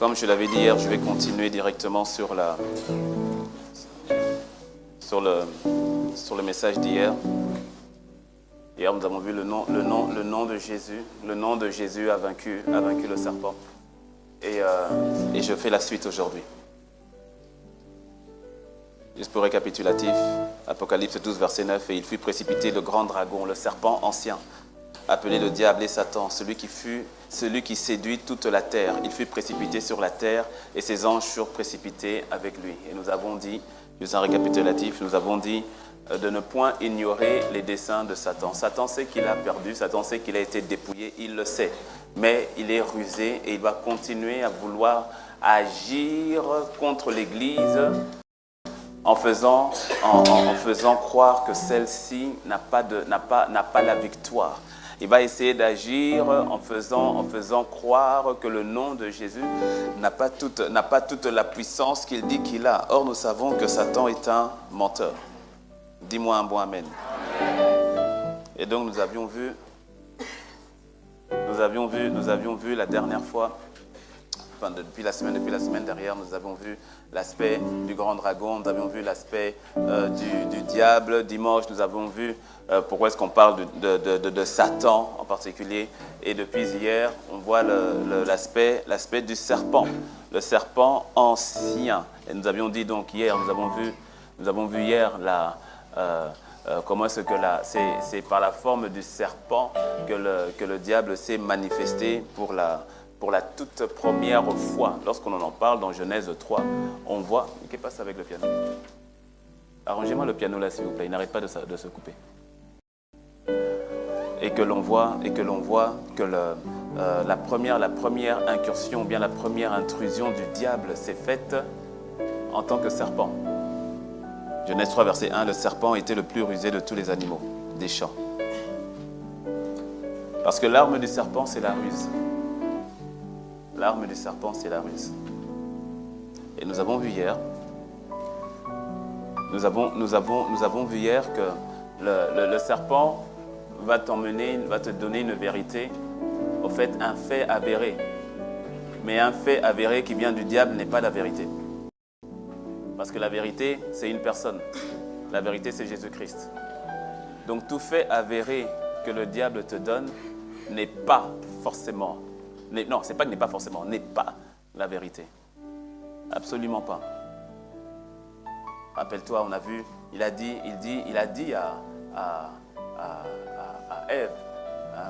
Comme je l'avais dit hier, je vais continuer directement sur le message d'hier. Hier, nous avons vu le nom de Jésus. Le nom de Jésus a vaincu le serpent. Et je fais la suite aujourd'hui. Juste pour récapitulatif, Apocalypse 12, verset 9, « Et il fut précipité le grand dragon, le serpent ancien, appelé le diable et Satan, celui qui séduit toute la terre. Il fut précipité sur la terre et ses anges furent précipités avec lui. » Et nous avons dit, juste un récapitulatif, nous avons dit de ne point ignorer les desseins de Satan. Satan sait qu'il a perdu, Satan sait qu'il a été dépouillé, il le sait. Mais il est rusé et il va continuer à vouloir agir contre l'Église en faisant croire que celle-ci n'a pas la victoire. Il va essayer d'agir en faisant croire que le nom de Jésus n'a pas toute la puissance qu'il dit qu'il a. Or, nous savons que Satan est un menteur. Dis-moi un bon amen. Et donc, nous avions vu la dernière fois, enfin, depuis la semaine dernière, nous avons vu l'aspect du grand dragon, nous avions vu l'aspect du diable. Dimanche, nous avons vu pourquoi est-ce qu'on parle de Satan en particulier. Et depuis hier, on voit l'aspect du serpent, le serpent ancien. Et nous avions dit donc hier, nous avons vu hier comment est-ce que c'est par la forme du serpent que le diable s'est manifesté pour la toute première fois. Lorsqu'on en parle dans Genèse 3, on voit... Qu'est-ce qui passe avec le piano? Arrangez-moi le piano là, s'il vous plaît. Il n'arrête pas de se couper. Et que l'on voit que la première incursion, ou bien la première intrusion du diable s'est faite en tant que serpent. Genèse 3, verset 1, le serpent était le plus rusé de tous les animaux des champs. Parce que l'arme du serpent, c'est la ruse. L'arme du serpent, c'est la ruse. Et nous avons vu hier, que le serpent va te donner une vérité, au fait, un fait avéré. Mais un fait avéré qui vient du diable n'est pas la vérité. Parce que la vérité, c'est une personne. La vérité, c'est Jésus-Christ. Donc tout fait avéré que le diable te donne n'est pas forcément... Non, c'est pas que n'est pas forcément, n'est pas la vérité. Absolument pas. Rappelle-toi, on a vu, il a dit à Ève,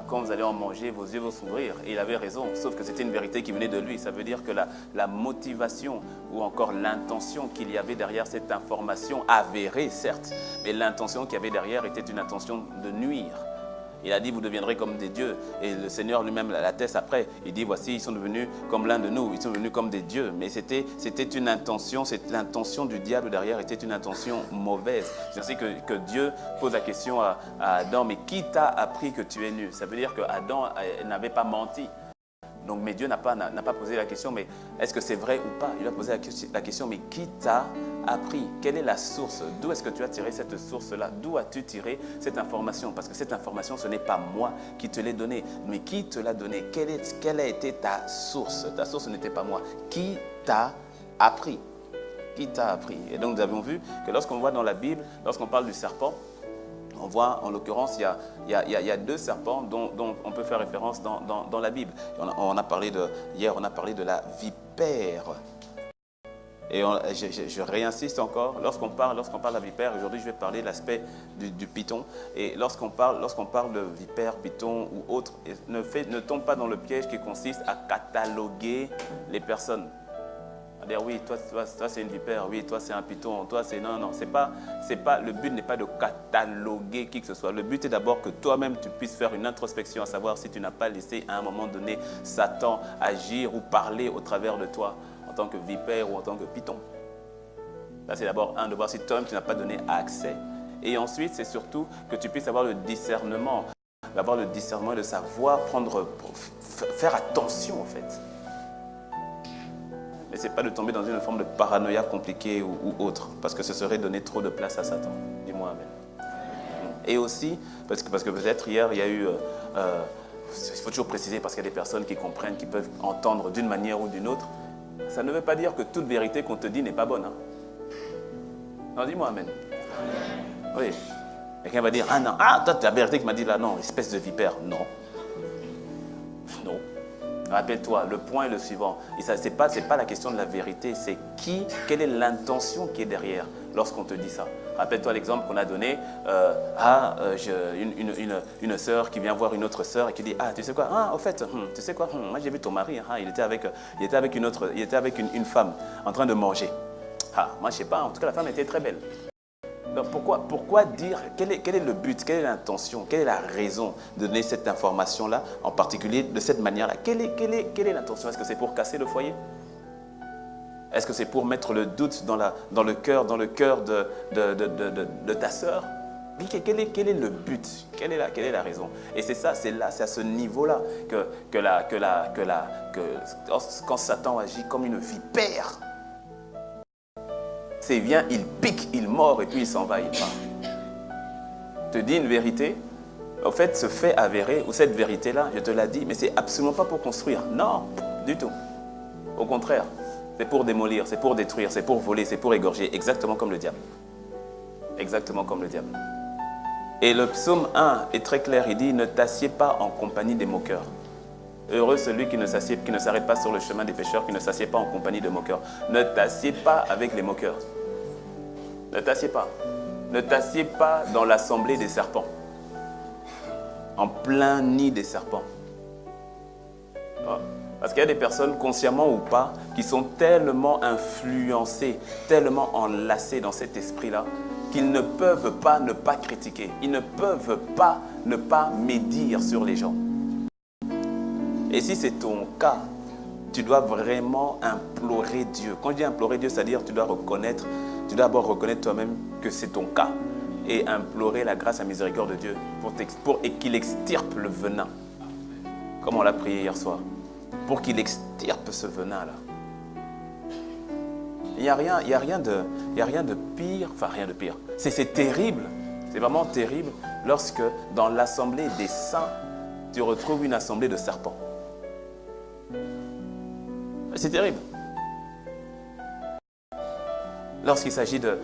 quand vous allez en manger, vos yeux vont s'ouvrir. Et il avait raison, sauf que c'était une vérité qui venait de lui. Ça veut dire que la motivation ou encore l'intention qu'il y avait derrière cette information avérée, certes, mais l'intention qu'il y avait derrière était une intention de nuire. Il a dit, vous deviendrez comme des dieux. Et le Seigneur lui-même l'atteste après. Il dit, voici, ils sont devenus comme l'un de nous. Ils sont devenus comme des dieux. Mais c'était une intention, l'intention du diable derrière était une intention mauvaise. C'est ainsi que Dieu pose la question à Adam, mais qui t'a appris que tu es nu? Ça veut dire qu'Adam n'avait pas menti. Donc, mais Dieu n'a pas posé la question, mais est-ce que c'est vrai ou pas? Il a posé la question, mais qui t'a appris? Quelle est la source? D'où est-ce que tu as tiré cette source-là? D'où as-tu tiré cette information? Parce que cette information, ce n'est pas moi qui te l'ai donnée. Mais qui te l'a donnée? Quelle a été ta source? Ta source n'était pas moi. Qui t'a appris? Qui t'a appris? Et donc, nous avons vu que lorsqu'on voit dans la Bible, lorsqu'on parle du serpent, on voit, en l'occurrence, il y a deux serpents dont on peut faire référence dans la Bible. Hier, on a parlé de la vipère. Et je réinsiste encore, lorsqu'on parle de la vipère, aujourd'hui je vais parler de l'aspect du python. Et lorsqu'on parle de vipère, python ou autre, ne tombe pas dans le piège qui consiste à cataloguer les personnes. Dire oui, toi c'est une vipère, oui, toi c'est un python, toi c'est... Non, le but n'est pas de cataloguer qui que ce soit. Le but est d'abord que toi-même tu puisses faire une introspection, à savoir si tu n'as pas laissé à un moment donné Satan agir ou parler au travers de toi en tant que vipère ou en tant que python. Là c'est d'abord de voir si toi-même tu n'as pas donné accès. Et ensuite c'est surtout que tu puisses avoir le discernement, de savoir faire attention en fait. Mais ce n'est pas de tomber dans une forme de paranoïa compliquée ou autre, parce que ce serait donner trop de place à Satan. Dis-moi amen. Et aussi, parce que peut-être hier, il y a eu... il faut toujours préciser, parce qu'il y a des personnes qui comprennent, qui peuvent entendre d'une manière ou d'une autre. Ça ne veut pas dire que toute vérité qu'on te dit n'est pas bonne. Hein. Non, dis-moi amen. Oui. Quelqu'un va dire, ah non, toi, la vérité que m'a dit là, non, espèce de vipère. Non. Non. Rappelle-toi, le point est le suivant. Ce n'est pas la question de la vérité, c'est quelle est l'intention qui est derrière lorsqu'on te dit ça. Rappelle-toi l'exemple qu'on a donné une sœur qui vient voir une autre sœur et qui dit, tu sais quoi, au fait, tu sais quoi, moi j'ai vu ton mari, il était avec une femme en train de manger. Moi je sais pas, en tout cas la femme était très belle. Donc pourquoi dire, quel est le but, quelle est l'intention, quelle est la raison de donner cette information-là, en particulier de cette manière-là? Quelle est l'intention? Est-ce que c'est pour casser le foyer? Est-ce que c'est pour mettre le doute dans le cœur de ta sœur? Quel est le but? Quelle est la raison? Et c'est à ce niveau-là que quand Satan agit comme une vipère, il vient, il pique, il mord et puis il s'en va, il part. Te dit une vérité, en fait, ce fait avéré, ou cette vérité-là, je te l'ai dit, mais c'est absolument pas pour construire. Non, du tout. Au contraire, c'est pour démolir, c'est pour détruire, c'est pour voler, c'est pour égorger, exactement comme le diable. Exactement comme le diable. Et le psaume 1 est très clair, il dit, ne t'assieds pas en compagnie des moqueurs. Heureux celui qui ne s'arrête pas sur le chemin des pécheurs, qui ne s'assied pas en compagnie de moqueurs. Ne t'assieds pas avec les moqueurs. Ne t'assieds pas. Ne t'assieds pas dans l'assemblée des serpents. En plein nid des serpents. Parce qu'il y a des personnes, consciemment ou pas, qui sont tellement influencées, tellement enlacées dans cet esprit-là, qu'ils ne peuvent pas ne pas critiquer. Ils ne peuvent pas ne pas médire sur les gens. Et si c'est ton cas, tu dois vraiment implorer Dieu. Quand je dis implorer Dieu, c'est-à-dire que tu dois d'abord reconnaître toi-même que c'est ton cas et implorer la grâce et la miséricorde de Dieu pour qu'il extirpe le venin. Comme on l'a prié hier soir. Pour qu'il extirpe ce venin-là. Il n'y a rien de pire, enfin rien de pire. C'est terrible, c'est vraiment terrible lorsque dans l'assemblée des saints, tu retrouves une assemblée de serpents. C'est terrible. Lorsqu'il s'agit de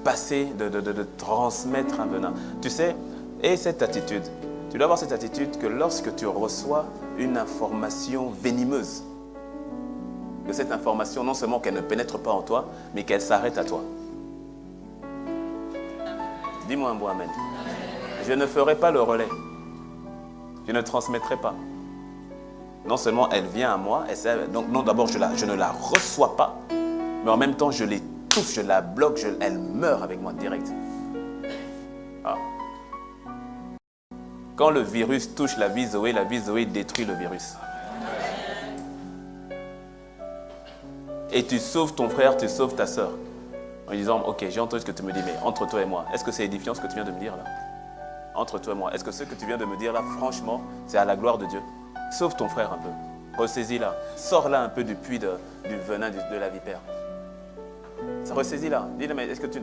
passer, de transmettre un venin. Tu sais, et cette attitude, tu dois avoir cette attitude que lorsque tu reçois une information venimeuse, que cette information, non seulement qu'elle ne pénètre pas en toi, mais qu'elle s'arrête à toi. Dis-moi un bon amen. Je ne ferai pas le relais. Je ne transmettrai pas. Non seulement elle vient à moi, donc non d'abord je ne la reçois pas, mais en même temps je l'étouffe, je la bloque, elle meurt avec moi direct. Quand le virus touche la vie Zoé détruit le virus. Et tu sauves ton frère, tu sauves ta soeur. En disant, ok, j'ai entendu ce que tu me dis, mais entre toi et moi, est-ce que c'est édifiant ce que tu viens de me dire là? Entre toi et moi, est-ce que ce que tu viens de me dire là, franchement, c'est à la gloire de Dieu? Sauve ton frère un peu. Ressaisis-la. Sors-la un peu du puits du venin de la vipère. Ressaisis-la. Dis-le, mais est-ce que tu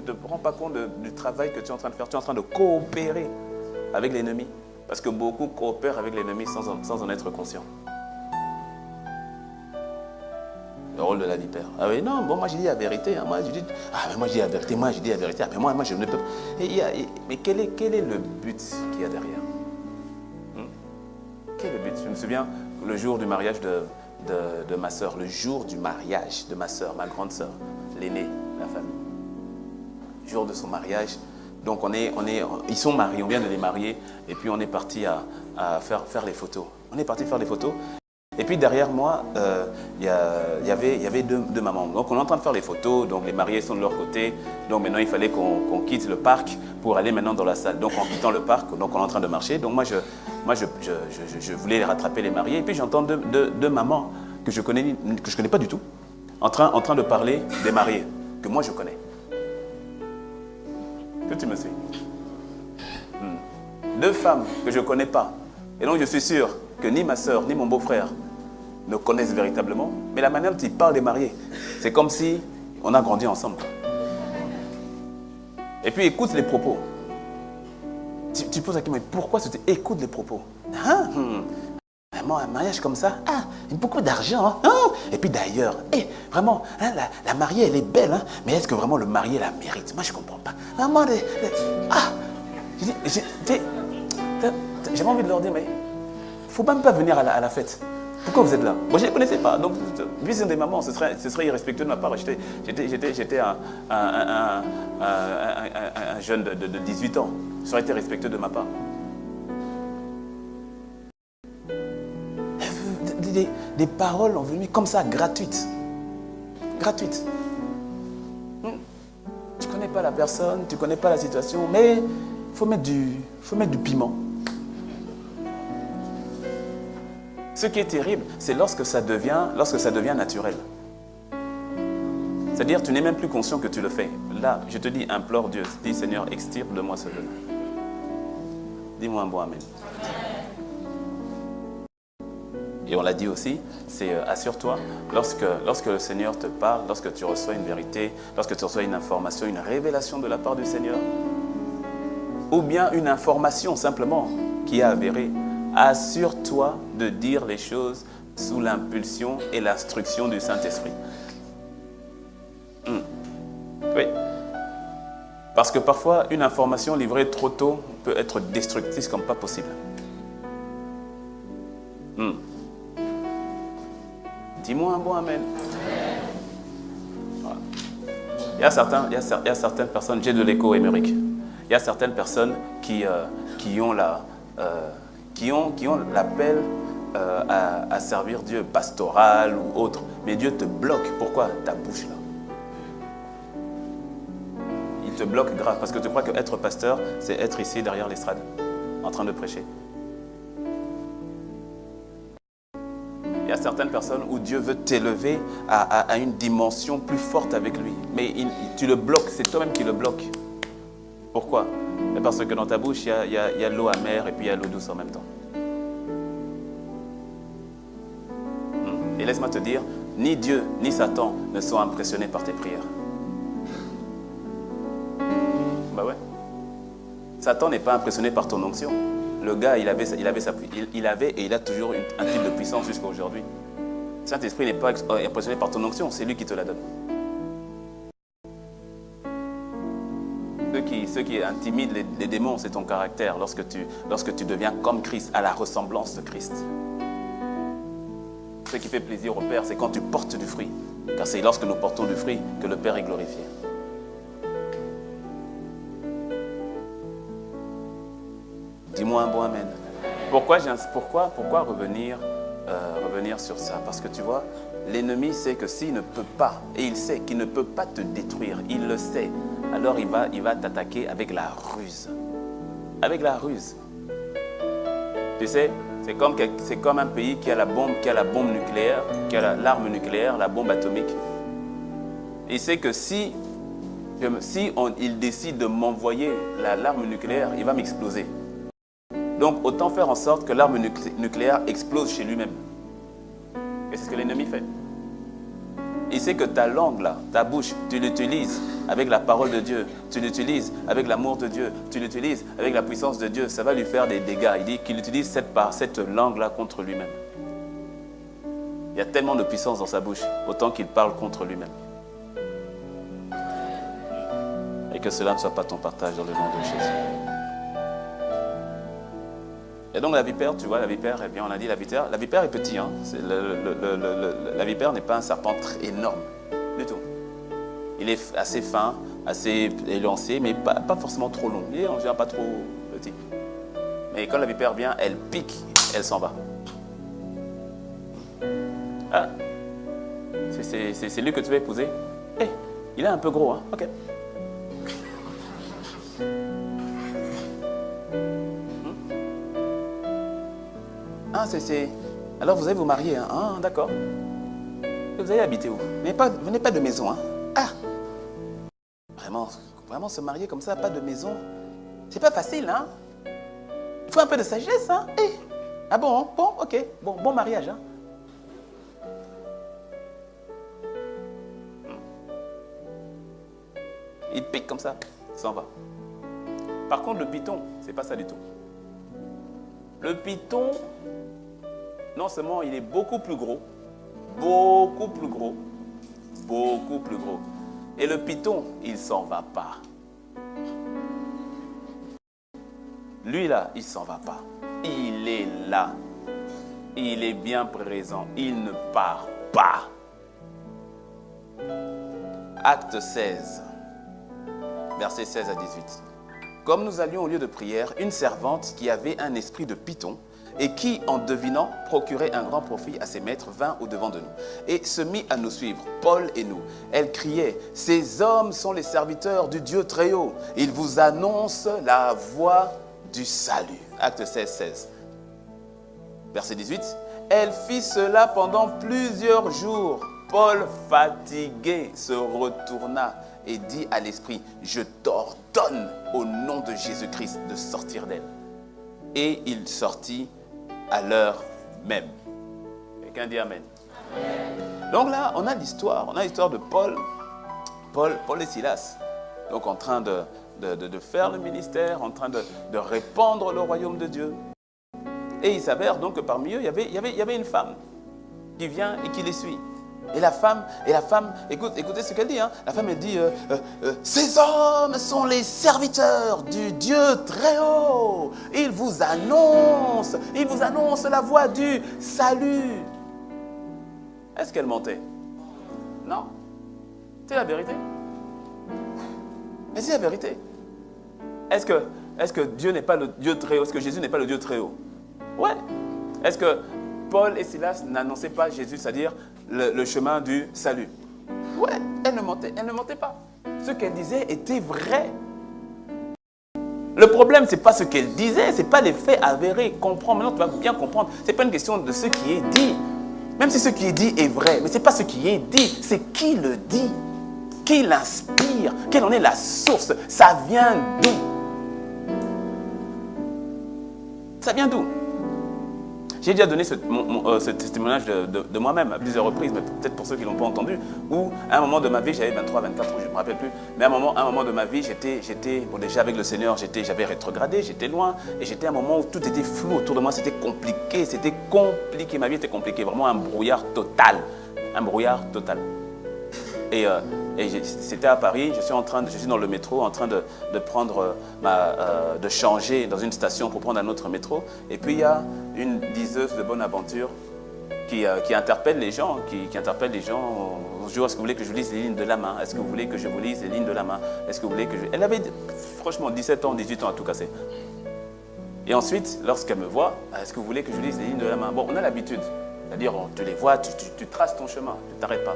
ne te rends pas compte du travail que tu es en train de faire? Tu es en train de coopérer avec l'ennemi. Parce que beaucoup coopèrent avec l'ennemi sans en être conscients. Le rôle de la vipère. Ah oui, non, bon, moi je dis la vérité. Hein. Moi je dis la vérité. Moi je dis la vérité. Mais moi je ne peux pas. Mais quel est le but qu'il y a derrière? Quel est le but? Je me souviens le jour du mariage de ma soeur, le jour du mariage de ma soeur, ma grande soeur, l'aînée de la famille. Le jour de son mariage. Donc ils sont mariés, on vient de les marier, et puis on est parti à faire les photos. On est parti faire les photos. Et puis derrière moi, il y avait deux mamans. Donc on est en train de faire les photos, donc les mariés sont de leur côté. Donc maintenant il fallait qu'on quitte le parc pour aller maintenant dans la salle. Donc en quittant le parc, donc on est en train de marcher. Donc moi je voulais rattraper les mariés. Et puis j'entends deux mamans que je connais pas du tout, en train de parler des mariés, que moi je connais. Que tu me suis? Deux femmes que je ne connais pas. Et donc je suis sûr que ni ma soeur, ni mon beau-frère ne connaissent véritablement. Mais la manière dont ils parlent des mariés, c'est comme si on a grandi ensemble. Et puis écoute les propos. Tu poses la question, mais pourquoi écoute les propos? vraiment, un mariage comme ça, beaucoup d'argent. Hein? Et puis d'ailleurs, vraiment, hein, la mariée, elle est belle, hein? Mais est-ce que vraiment le marié la mérite? Moi, je ne comprends pas. Vraiment, j'avais envie de leur dire, mais il ne faut même pas venir à la fête. Pourquoi vous êtes là? Moi, je ne les connaissais pas. Donc, vu des mamans, ce serait irrespectueux de ma part. J'étais un jeune de 18 ans. Ça aurait été respectueux de ma part. Des paroles en venue comme ça, gratuites. Gratuites. Tu ne connais pas la personne, tu ne connais pas la situation, mais il faut mettre du piment. Ce qui est terrible, c'est lorsque ça devient naturel. C'est-à-dire, tu n'es même plus conscient que tu le fais. Là, je te dis, implore Dieu. Dis, Seigneur, extirpe de moi ce jeûne. Dis-moi un bon amen. Et on l'a dit aussi, c'est assure-toi, lorsque le Seigneur te parle, lorsque tu reçois une vérité, lorsque tu reçois une information, une révélation de la part du Seigneur, ou bien une information simplement qui est avérée, assure-toi de dire les choses sous l'impulsion et l'instruction du Saint-Esprit. Oui. Parce que parfois, une information livrée trop tôt peut être destructrice comme pas possible. Dis-moi un bon amen. Voilà. Il y a certaines personnes, j'ai de l'écho émérique. Il y a certaines personnes qui ont l'appel à servir Dieu, pastoral ou autre. Mais Dieu te bloque. Pourquoi? Ta bouche là. Il te bloque grave. Parce que tu crois qu'être pasteur, c'est être ici derrière l'estrade, en train de prêcher. Il y a certaines personnes où Dieu veut t'élever à une dimension plus forte avec lui. Mais tu le bloques, c'est toi-même qui le bloques. Pourquoi? Parce que dans ta bouche, il y a l'eau amère et puis il y a l'eau douce en même temps. Et laisse-moi te dire, ni Dieu ni Satan ne sont impressionnés par tes prières. Bah ouais. Satan n'est pas impressionné par ton onction. Le gars, il avait et il a toujours un type de puissance jusqu'à aujourd'hui. Saint-Esprit n'est pas impressionné par ton onction, c'est lui qui te la donne. Ce qui intimide les démons, c'est ton caractère lorsque tu deviens comme Christ, à la ressemblance de Christ. Ce qui fait plaisir au Père, c'est quand tu portes du fruit. Car c'est lorsque nous portons du fruit que le Père est glorifié. Dis-moi un bon amen. Pourquoi revenir sur ça? Parce que tu vois, l'ennemi sait que s'il ne peut pas, et il sait qu'il ne peut pas te détruire, il le sait, alors il va t'attaquer avec la ruse. Avec la ruse. Tu sais, c'est comme un pays qui a la bombe nucléaire, qui a l'arme nucléaire, la bombe atomique. Il sait que si il décide de m'envoyer l'arme nucléaire, il va m'exploser. Donc, autant faire en sorte que l'arme nucléaire explose chez lui-même. Et c'est ce que l'ennemi fait. Il sait que ta langue, là, ta bouche, tu l'utilises avec la parole de Dieu, tu l'utilises avec l'amour de Dieu, tu l'utilises avec la puissance de Dieu, ça va lui faire des dégâts. Il dit qu'il utilise cette langue-là contre lui-même. Il y a tellement de puissance dans sa bouche, autant qu'il parle contre lui-même. Et que cela ne soit pas ton partage dans le nom de Jésus. Et donc la vipère, tu vois, la vipère, eh bien on a dit la vipère est petit, hein. La vipère n'est pas un serpent très énorme du tout. Il est assez fin, assez élancé, mais pas forcément trop long. Il est en général pas trop petit. Mais quand la vipère vient, elle pique, elle s'en va. Ah, c'est lui que tu vas épouser. Il est un peu gros, hein. Ok. Ah, alors vous allez vous marier, hein? Ah, d'accord. Et vous allez habiter où? Mais venez pas de maison, hein? Ah! Vraiment se marier comme ça, pas de maison, c'est pas facile, hein? Il faut un peu de sagesse, hein? Ah bon, ok. Bon mariage, hein? Il pique comme ça, il s'en va. Par contre, le python, c'est pas ça du tout. Le python non seulement il est beaucoup plus gros, beaucoup plus gros, beaucoup plus gros. Et le python, il ne s'en va pas. Lui là, il ne s'en va pas. Il est là. Il est bien présent. Il ne part pas. Acte 16, versets 16 à 18. Comme nous allions au lieu de prière, une servante qui avait un esprit de python et qui, en devinant, procurait un grand profit à ses maîtres, vint au-devant de nous et se mit à nous suivre, Paul et nous. Elle criait, « Ces hommes sont les serviteurs du Dieu très haut. Ils vous annoncent la voie du salut. » Acte 16, 16. Verset 18. Elle fit cela pendant plusieurs jours. Paul, fatigué, se retourna et dit à l'esprit, « Je t'ordonne au nom de Jésus-Christ de sortir d'elle. » Et il sortit à l'heure même. Quelqu'un dit Amen. Amen. Donc là, on a l'histoire de Paul et Silas. Donc en train de faire le ministère, en train de répandre le royaume de Dieu. Et il s'avère donc que parmi eux, il y avait une femme qui vient et qui les suit. Et la femme, écoutez ce qu'elle dit. Hein. La femme, elle dit, ces hommes sont les serviteurs du Dieu très haut. Ils vous annoncent la voie du salut. Est-ce qu'elle mentait? Non. C'est la vérité. Mais c'est la vérité. Est-ce que Dieu n'est pas le Dieu très haut? Est-ce que Jésus n'est pas le Dieu très haut? Ouais. Est-ce que Paul et Silas n'annonçaient pas Jésus, c'est-à-dire le chemin du salut? Ouais, elle ne mentait pas. Ce qu'elle disait était vrai. Le problème, ce n'est pas ce qu'elle disait, ce n'est pas les faits avérés. Comprends, maintenant tu vas bien comprendre. Ce n'est pas une question de ce qui est dit. Même si ce qui est dit est vrai, mais ce n'est pas ce qui est dit, c'est qui le dit, qui l'inspire, quelle en est la source. Ça vient d'où? Ça vient d'où? J'ai déjà donné ce témoignage de moi-même à plusieurs reprises, mais peut-être pour ceux qui ne l'ont pas entendu, où à un moment de ma vie, j'avais 23, 24 ans, je ne me rappelle plus, mais à un moment de ma vie, bon, déjà avec le Seigneur, j'avais rétrogradé, j'étais loin, et j'étais à un moment où tout était flou autour de moi, c'était compliqué, ma vie était compliquée, vraiment un brouillard total. Et c'était à Paris, je suis dans le métro en train de changer dans une station pour prendre un autre métro. Et puis il y a une diseuse de bonne aventure qui interpelle les gens, Bonjour, est-ce que vous voulez que je vous lise les lignes de la main? Est-ce que vous voulez que je vous lise les lignes de la main? Est-ce que vous voulez que je... Elle avait franchement 17 ans, 18 ans à tout casser. Et ensuite, lorsqu'elle me voit, est-ce que vous voulez que je lise les lignes de la main? Bon, on a l'habitude. C'est-à-dire, tu les vois, tu traces ton chemin, tu ne t'arrêtes pas.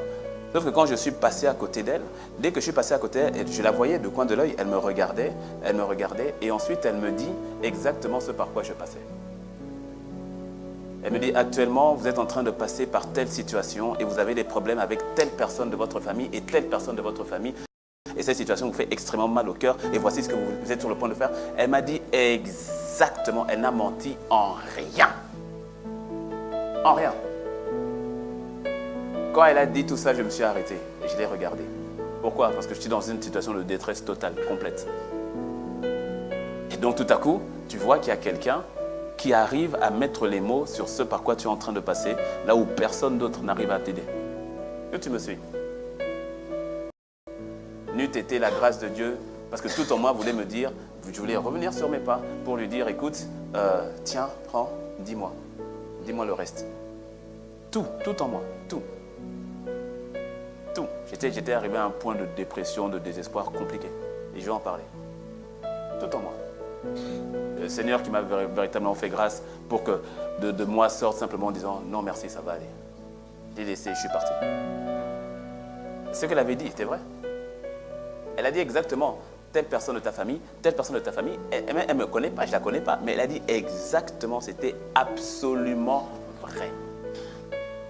Sauf que quand je suis passé à côté d'elle, dès que je suis passé à côté d'elle, je la voyais du coin de l'œil, elle me regardait, et ensuite elle me dit exactement ce par quoi je passais. Elle me dit, actuellement, vous êtes en train de passer par telle situation et vous avez des problèmes avec telle personne de votre famille et telle personne de votre famille. Et cette situation vous fait extrêmement mal au cœur et voici ce que vous êtes sur le point de faire. Elle m'a dit exactement, elle n'a menti en rien. En rien. Quand elle a dit tout ça, je me suis arrêté et je l'ai regardé. Pourquoi? Parce que je suis dans une situation de détresse totale, complète. Et donc tout à coup, tu vois qu'il y a quelqu'un qui arrive à mettre les mots sur ce par quoi tu es en train de passer, là où personne d'autre n'arrive à t'aider. Que tu me suis? N'eût été la grâce de Dieu, parce que tout en moi voulait me dire, je voulais revenir sur mes pas pour lui dire, écoute, tiens, prends, dis-moi le reste. Tout en moi, tout. J'étais arrivé à un point de dépression, de désespoir compliqué. Et je vais en parler. Tout en moi. Le Seigneur qui m'a véritablement fait grâce pour que de moi sorte simplement en disant « Non, merci, ça va aller. » J'ai laissé, je suis parti. Ce qu'elle avait dit, c'était vrai. Elle a dit exactement telle personne de ta famille, telle personne de ta famille. Elle ne me connaît pas, je ne la connais pas, mais elle a dit exactement, c'était absolument vrai.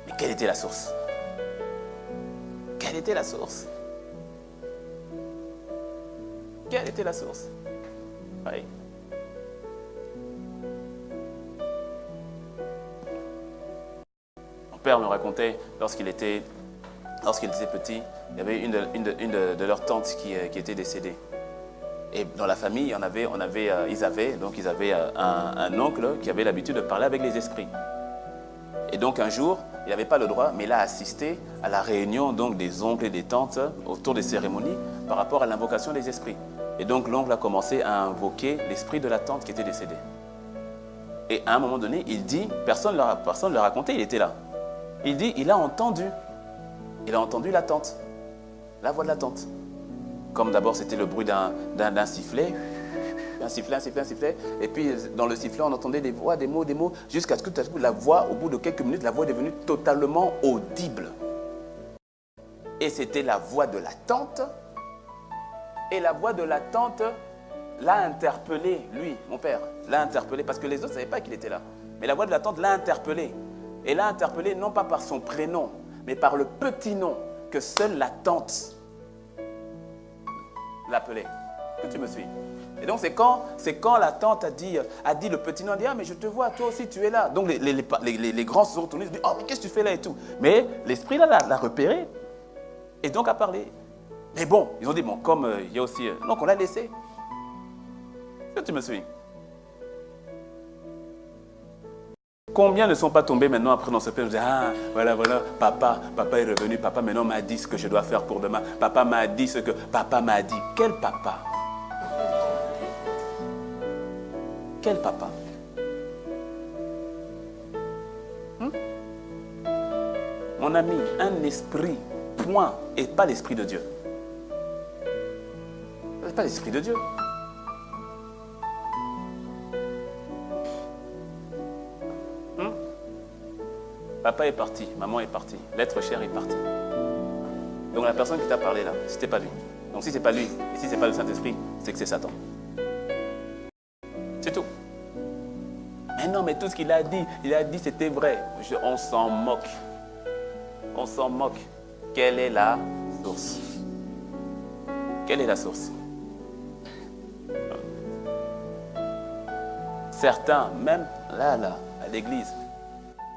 Mais quelle était la source? Quelle était la source? Quelle était la source? Oui. Mon père me racontait, lorsqu'il était petit, il y avait une de leurs tantes qui était décédée. Et dans la famille, ils avaient un oncle qui avait l'habitude de parler avec les esprits. Et donc un jour, il n'avait pas le droit, mais il a assisté à la réunion donc, des oncles et des tantes autour des cérémonies par rapport à l'invocation des esprits. Et donc l'oncle a commencé à invoquer l'esprit de la tante qui était décédée. Et à un moment donné, il dit, personne ne l'a raconté, il était là. Il dit, il a entendu la tante, la voix de la tante. Comme d'abord c'était le bruit d'un sifflet, un sifflet, et puis dans le sifflet on entendait des voix, des mots, jusqu'à ce que tout à coup la voix, au bout de quelques minutes, la voix est devenue totalement audible. Et c'était la voix de la tante, et la voix de la tante l'a interpellé, lui, mon père, l'a interpellé, parce que les autres ne savaient pas qu'il était là. Mais la voix de la tante l'a interpellé, et l'a interpellé non pas par son prénom, mais par le petit nom que seule la tante l'appelait. Que tu me suis? Et donc c'est quand la tante a dit le petit nom, elle dit, ah mais je te vois, toi aussi tu es là. Donc les grands se sont retournés, ils se disent, oh mais qu'est-ce que tu fais là et tout. Mais l'esprit là l'a repéré et donc a parlé. Mais bon, ils ont dit, bon, comme il y a aussi, donc on l'a laissé. Que tu me suis? Combien ne sont pas tombés maintenant après dans ce père, ah, voilà, papa est revenu, papa maintenant m'a dit ce que je dois faire pour demain, papa m'a dit ce que papa m'a dit. Quel papa? Quel papa? Mon ami, un esprit, point, et pas l'esprit de Dieu. Ce n'est pas l'esprit de Dieu. Papa est parti, maman est partie, l'être cher est parti. Donc la personne qui t'a parlé là, c'était pas lui. Donc si c'est pas lui, et si c'est pas le Saint-Esprit, c'est que c'est Satan. C'est tout. Mais non, mais tout ce qu'il a dit c'était vrai. On s'en moque. On s'en moque. Quelle est la source? Quelle est la source? Certains, même là, à l'église,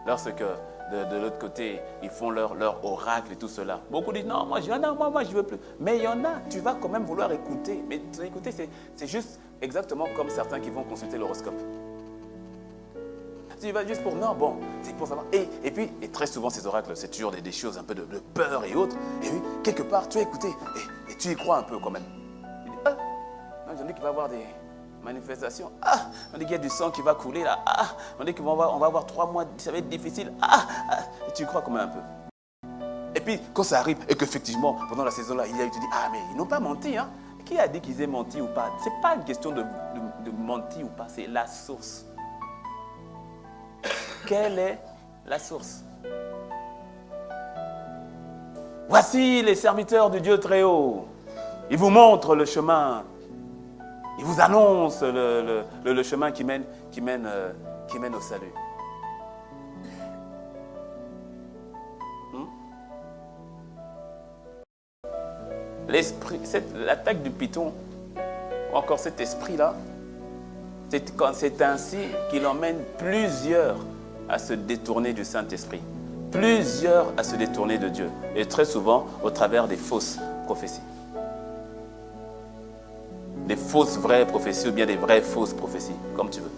lorsque de l'autre côté, ils font leur oracle et tout cela. Beaucoup disent, non, moi je ne veux plus. Mais il y en a, tu vas quand même vouloir écouter. Mais écouter, c'est juste exactement comme certains qui vont consulter l'horoscope. Tu vas juste pour, non, bon, c'est pour savoir. Et puis, et très souvent, ces oracles, c'est toujours des choses un peu de peur et autres. Et puis, quelque part, tu as écouté et tu y crois un peu quand même. Tu dis, non, j'en dis qu'il va y avoir des manifestations. On dit qu'il y a du sang qui va couler là. On dit qu'on va avoir 3 mois, ça va être difficile. Et tu y crois quand même un peu. Et puis, quand ça arrive et qu'effectivement, pendant la saison là, il y a eu, tu dis, mais ils n'ont pas menti, hein. Qui a dit qu'ils aient menti ou pas? Ce n'est pas une question de mentir ou pas, c'est la source. Quelle est la source? Voici les serviteurs du Dieu très haut. Ils vous montrent le chemin. Ils vous annoncent le chemin qui mène au salut. L'esprit, l'attaque du python, ou encore cet esprit-là, c'est ainsi qu'il emmène plusieurs à se détourner du Saint-Esprit, plusieurs à se détourner de Dieu, et très souvent au travers des fausses prophéties. Des fausses vraies prophéties ou bien des vraies fausses prophéties, comme tu veux.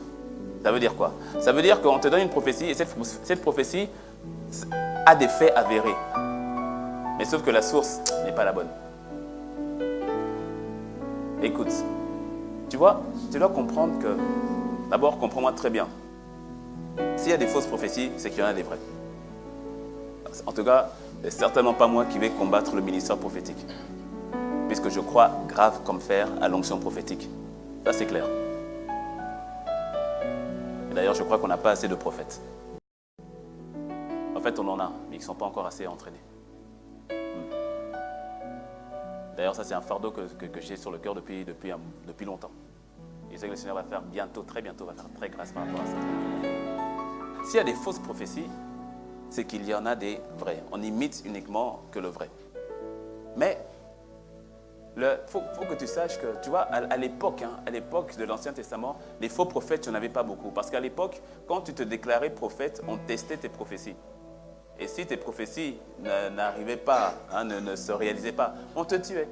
Ça veut dire quoi? Ça veut dire qu'on te donne une prophétie et cette prophétie a des faits avérés. Mais sauf que la source n'est pas la bonne. Écoute, tu vois, tu dois comprendre que, d'abord, comprends-moi très bien. S'il y a des fausses prophéties, c'est qu'il y en a des vraies. En tout cas, c'est certainement pas moi qui vais combattre le ministère prophétique. Puisque je crois grave comme fer à l'onction prophétique. Ça, c'est clair. Et d'ailleurs, je crois qu'on n'a pas assez de prophètes. En fait, on en a, mais ils ne sont pas encore assez entraînés. D'ailleurs, ça, c'est un fardeau que j'ai sur le cœur depuis longtemps. Et je sais que le Seigneur va faire bientôt, très bientôt, va faire très grâce par rapport à ça. S'il y a des fausses prophéties, c'est qu'il y en a des vraies. On imite uniquement que le vrai. Mais il faut que tu saches que, tu vois, à l'époque de l'Ancien Testament, les faux prophètes, tu n'en avais pas beaucoup. Parce qu'à l'époque, quand tu te déclarais prophète, on testait tes prophéties. Et si tes prophéties n'arrivaient pas, ne se réalisaient pas, on te tuait.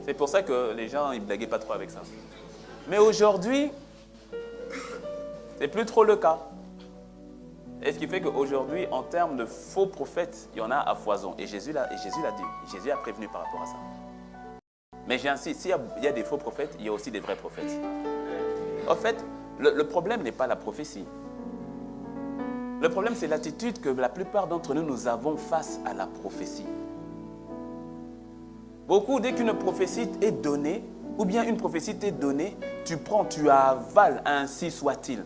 C'est pour ça que les gens ne blaguaient pas trop avec ça. Mais aujourd'hui, c'est plus trop le cas. Et ce qui fait qu'aujourd'hui, en termes de faux prophètes, il y en a à foison. Et Jésus l'a dit. Jésus a prévenu par rapport à ça. Mais j'insiste, s'il y a des faux prophètes, il y a aussi des vrais prophètes. En fait, le problème n'est pas la prophétie. Le problème, c'est l'attitude que la plupart d'entre nous avons face à la prophétie. Beaucoup, dès qu'une prophétie est donnée, ou bien une prophétie t'est donnée, tu prends, tu avales, ainsi soit-il.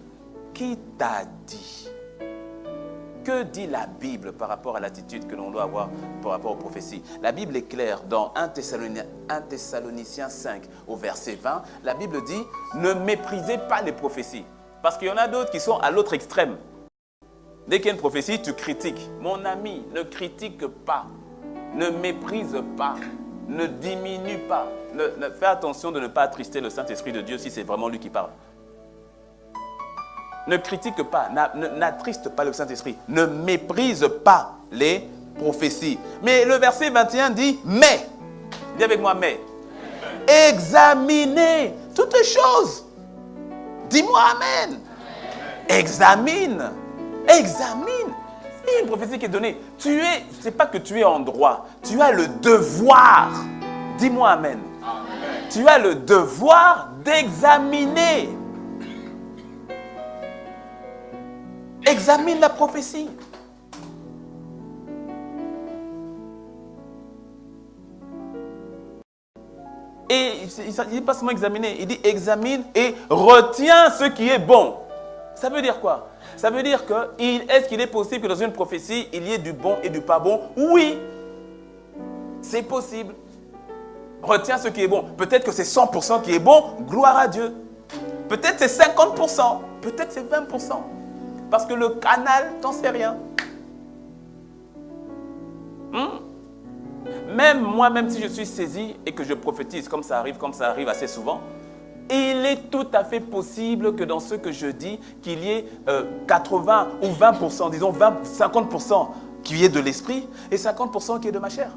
Qui t'a dit? Que dit la Bible par rapport à l'attitude que l'on doit avoir par rapport aux prophéties? La Bible est claire dans 1 Thessaloniciens 5 au verset 20. La Bible dit, ne méprisez pas les prophéties. Parce qu'il y en a d'autres qui sont à l'autre extrême. Dès qu'il y a une prophétie, tu critiques. Mon ami, ne critique pas. Ne méprise pas. Ne diminue pas. Fais attention de ne pas attrister le Saint-Esprit de Dieu si c'est vraiment lui qui parle. Ne critique pas, n'attriste pas le Saint-Esprit. Ne méprise pas les prophéties. Mais le verset 21 dit, mais, dis avec moi, mais, examinez toutes choses. Dis-moi amen. Examine. Il y a une prophétie qui est donnée. C'est pas que tu es en droit, tu as le devoir. Dis-moi amen. Tu as le devoir d'examiner. Examine la prophétie. Et il ne dit pas seulement examiner, il dit examine et retiens ce qui est bon. Ça veut dire quoi? Ça veut dire que, est-ce qu'il est possible que dans une prophétie, il y ait du bon et du pas bon? Oui, c'est possible. Retiens ce qui est bon. Peut-être que c'est 100% qui est bon, gloire à Dieu. Peut-être c'est 50%, peut-être c'est 20%. Parce que le canal, t'en sais rien. Même moi, même si je suis saisi et que je prophétise, comme ça arrive assez souvent, il est tout à fait possible que dans ce que je dis, qu'il y ait 80 ou 20%, disons 50% qui est de l'esprit et 50% qui est de ma chair.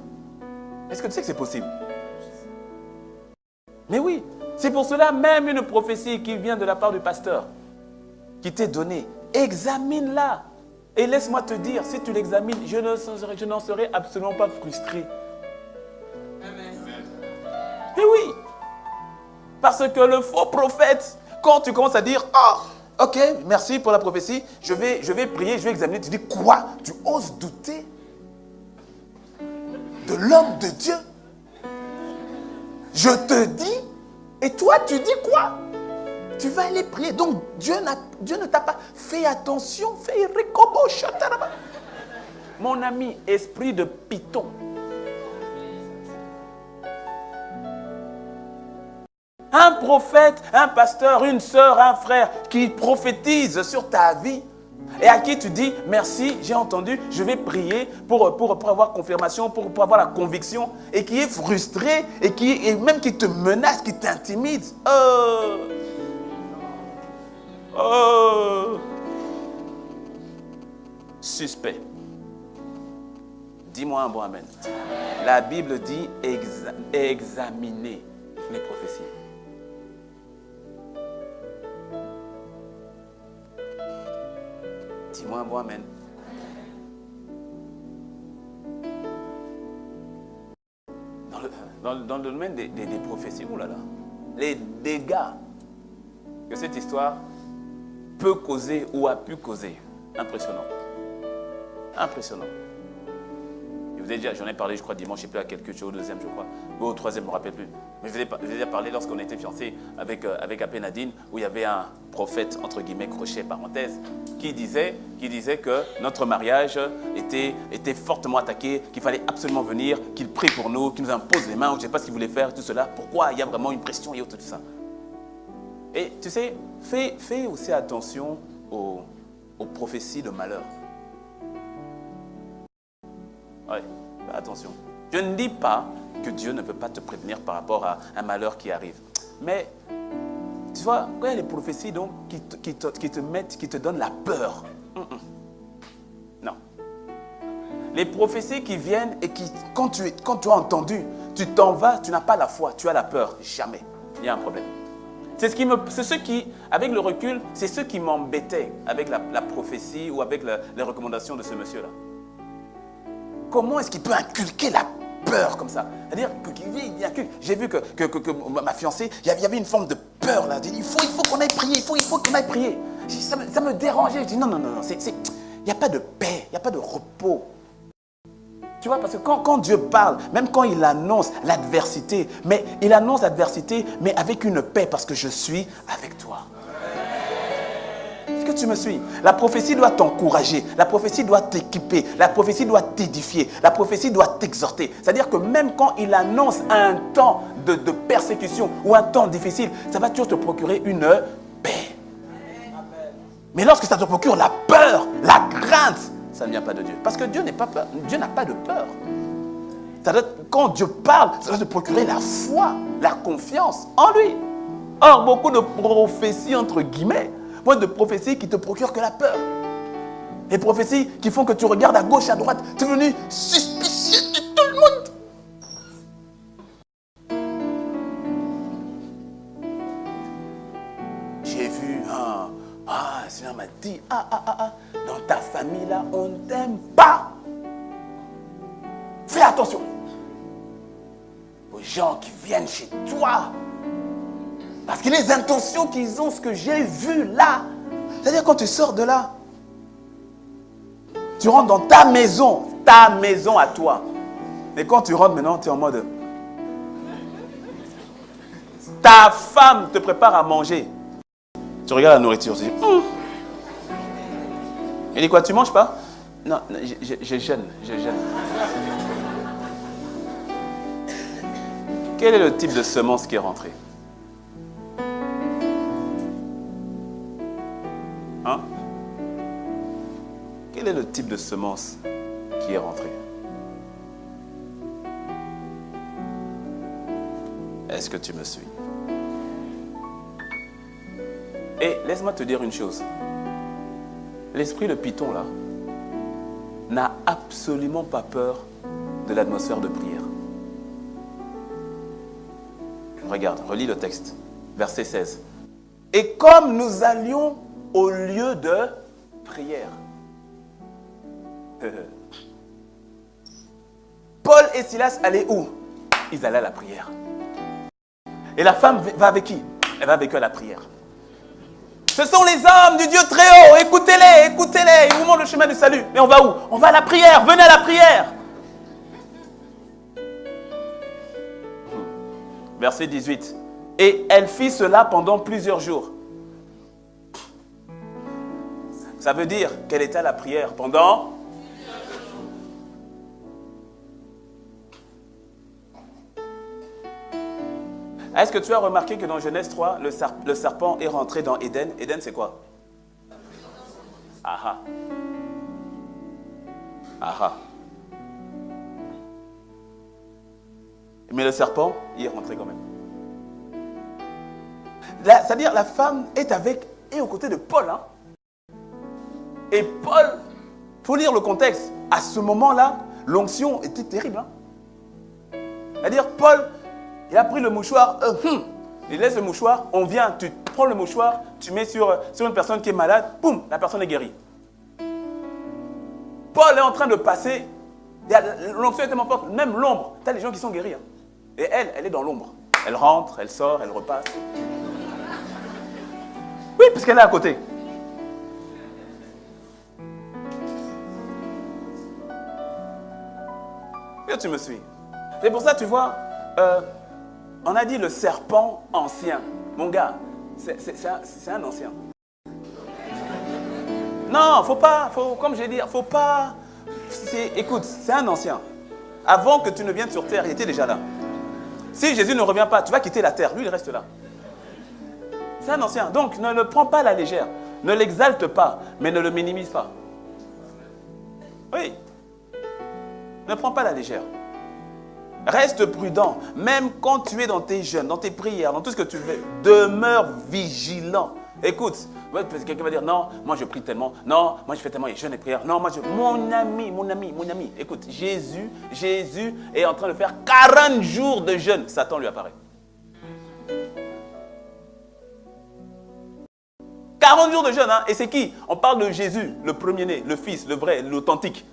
Est-ce que tu sais que c'est possible? Mais oui, c'est pour cela même une prophétie qui vient de la part du pasteur, qui t'est donnée, examine-la. Et laisse-moi te dire, si tu l'examines, je n'en serai absolument pas frustré. Et oui, parce que le faux prophète, quand tu commences à dire, oh, ok, merci pour la prophétie, je vais prier, je vais examiner, tu dis quoi? Tu oses douter de l'homme de Dieu? Je te dis, et toi tu dis quoi? Tu vas aller prier. Donc Dieu ne t'a pas fait attention, fais recobo chataraba. Mon ami, esprit de python. Un prophète, un pasteur, une sœur, un frère qui prophétise sur ta vie et à qui tu dis merci, j'ai entendu, je vais prier pour avoir confirmation, pour avoir la conviction, et qui est frustré et même qui te menace, qui t'intimide. Suspect. Dis-moi un bon amen. La Bible dit examiner les prophéties. Dis-moi un bon amen. Dans le domaine des prophéties, oulala, les dégâts que cette histoire peut causer ou a pu causer, impressionnant. Impressionnant. Je vous ai déjà, j'en ai parlé, je crois, dimanche, je ne sais plus à quelque chose, au deuxième, je crois, ou au troisième, je ne me rappelle plus. Mais je vous ai déjà parlé lorsqu'on était fiancés avec Apénadine, où il y avait un prophète, entre guillemets, crochet, parenthèse, qui disait que notre mariage était fortement attaqué, qu'il fallait absolument venir, qu'il prie pour nous, qu'il nous impose les mains, je ne sais pas ce qu'il voulait faire, tout cela. Pourquoi il y a vraiment une pression et tout ça. Et tu sais, fais aussi attention aux prophéties de malheur. Oui, fais attention. Je ne dis pas que Dieu ne peut pas te prévenir par rapport à un malheur qui arrive. Mais, tu vois, quand il y a des prophéties donc, qui te donnent la peur. Non. Les prophéties qui viennent et qui, quand tu as entendu, tu t'en vas, tu n'as pas la foi, tu as la peur. Jamais. Il y a un problème. C'est ce qui, avec le recul, c'est ce qui m'embêtait avec la prophétie ou avec les recommandations de ce monsieur-là. Comment est-ce qu'il peut inculquer la peur comme ça? C'est-à-dire j'ai vu que ma fiancée, il y avait une forme de peur là. Il faut qu'on aille prier, il faut qu'on aille prier. Ça me dérangeait. Je dis non, il n'y a pas de paix, il n'y a pas de repos. Tu vois, parce que quand Dieu parle, même quand il annonce l'adversité, mais il annonce l'adversité, mais avec une paix, parce que je suis avec toi. Est-ce que tu me suis? La prophétie doit t'encourager, la prophétie doit t'équiper, la prophétie doit t'édifier, la prophétie doit t'exhorter. C'est-à-dire que même quand il annonce un temps de persécution ou un temps difficile, ça va toujours te procurer une paix. Mais lorsque ça te procure la peur, la crainte, ça ne vient pas de Dieu. Parce que Dieu n'est pas peur. Dieu n'a pas de peur. Quand Dieu parle, ça doit te procurer la foi, la confiance en lui. Or, beaucoup de prophéties, entre guillemets, moins de prophéties qui te procurent que la peur. Les prophéties qui font que tu regardes à gauche, à droite, tu es devenu suspicieux de tout le monde. J'ai vu le Seigneur m'a dit, dans ta famille là, on ne t'aime pas. Fais attention aux gens qui viennent chez toi. Parce que les intentions qu'ils ont, ce que j'ai vu là, c'est-à-dire quand tu sors de là, tu rentres dans ta maison à toi. Mais quand tu rentres maintenant, tu es en mode, ta femme te prépare à manger. Tu regardes la nourriture, tu dis, Il dit quoi, tu manges pas? Non, je jeûne. Quel est le type de semence qui est rentré? Hein? Quel est le type de semence qui est rentré? Est-ce que tu me suis? Et laisse-moi te dire une chose. L'esprit de Python, là, n'a absolument pas peur de l'atmosphère de prière. Regarde, relis le texte. Verset 16. Et comme nous allions au lieu de prière. Paul et Silas allaient où? Ils allaient à la prière. Et la femme va avec qui? Elle va avec eux à la prière. Ce sont les hommes du Dieu très haut. Écoutez-les. Ils vous montrent le chemin du salut. Mais on va où? On va à la prière. Venez à la prière. Verset 18. Et elle fit cela pendant plusieurs jours. Ça veut dire qu'elle était à la prière pendant... Est-ce que tu as remarqué que dans Genèse 3, le serpent est rentré dans Éden? Éden, c'est quoi? Mais le serpent, il est rentré quand même. C'est-à-dire la femme est aux côtés de Paul. Hein? Et Paul, il faut lire le contexte. À ce moment-là, l'onction était terrible. Hein? C'est-à-dire Paul... Il a pris le mouchoir, il laisse le mouchoir, on vient, tu prends le mouchoir, tu mets sur une personne qui est malade, boum, la personne est guérie. Paul est en train de passer, l'onction est tellement forte, même l'ombre, tu as les gens qui sont guéris. Hein. Et elle est dans l'ombre. Elle rentre, elle sort, elle repasse. Oui, parce qu'elle est à côté. Et tu me suis. C'est pour ça, tu vois... on a dit le serpent ancien. Mon gars, c'est un ancien. Non, comme j'ai dit, faut pas... Écoute, c'est un ancien. Avant que tu ne viennes sur terre, il était déjà là. Si Jésus ne revient pas, tu vas quitter la terre. Lui, il reste là. C'est un ancien. Donc, ne le prends pas à la légère. Ne l'exalte pas, mais ne le minimise pas. Oui. Ne prends pas à la légère. Reste prudent, même quand tu es dans tes jeûnes, dans tes prières, dans tout ce que tu fais, demeure vigilant. Écoute, quelqu'un va dire, non, moi je prie tellement, non, moi je fais tellement les jeûnes et prières, non, mon ami, écoute, Jésus est en train de faire 40 jours de jeûne, Satan lui apparaît. 40 jours de jeûne, hein? Et c'est qui? On parle de Jésus, le premier-né, le fils, le vrai, l'authentique.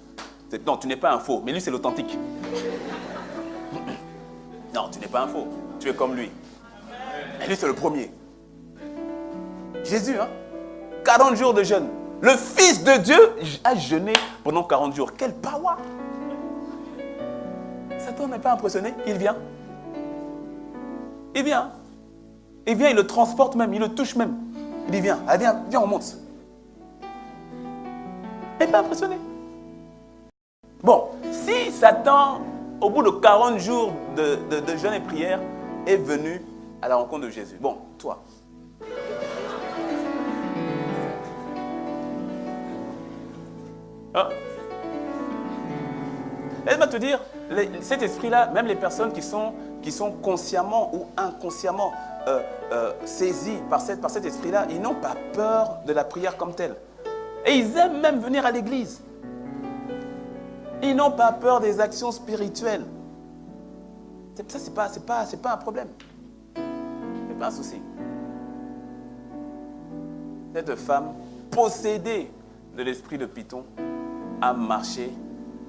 Non, tu n'es pas un faux, mais lui c'est l'authentique. Non, tu n'es pas un faux, tu es comme lui. Et lui c'est le premier. Jésus, hein? 40 jours de jeûne. Le Fils de Dieu a jeûné pendant 40 jours. Quel power! Satan n'est pas impressionné, il vient. Il vient. Il vient, il le transporte même, il le touche même. Il dit, viens, allez, viens, on monte. Il n'est pas impressionné. Bon, si Satan, au bout de 40 jours de jeûne et prière, est venu à la rencontre de Jésus. Bon, toi. Ah. Laisse-moi te dire, cet esprit-là, même les personnes qui sont consciemment ou inconsciemment saisies par cet esprit-là, ils n'ont pas peur de la prière comme telle. Et ils aiment même venir à l'église. Ils n'ont pas peur des actions spirituelles. Ça, c'est pas un problème. C'est pas un souci. Cette femme, possédée de l'esprit de Python, a marché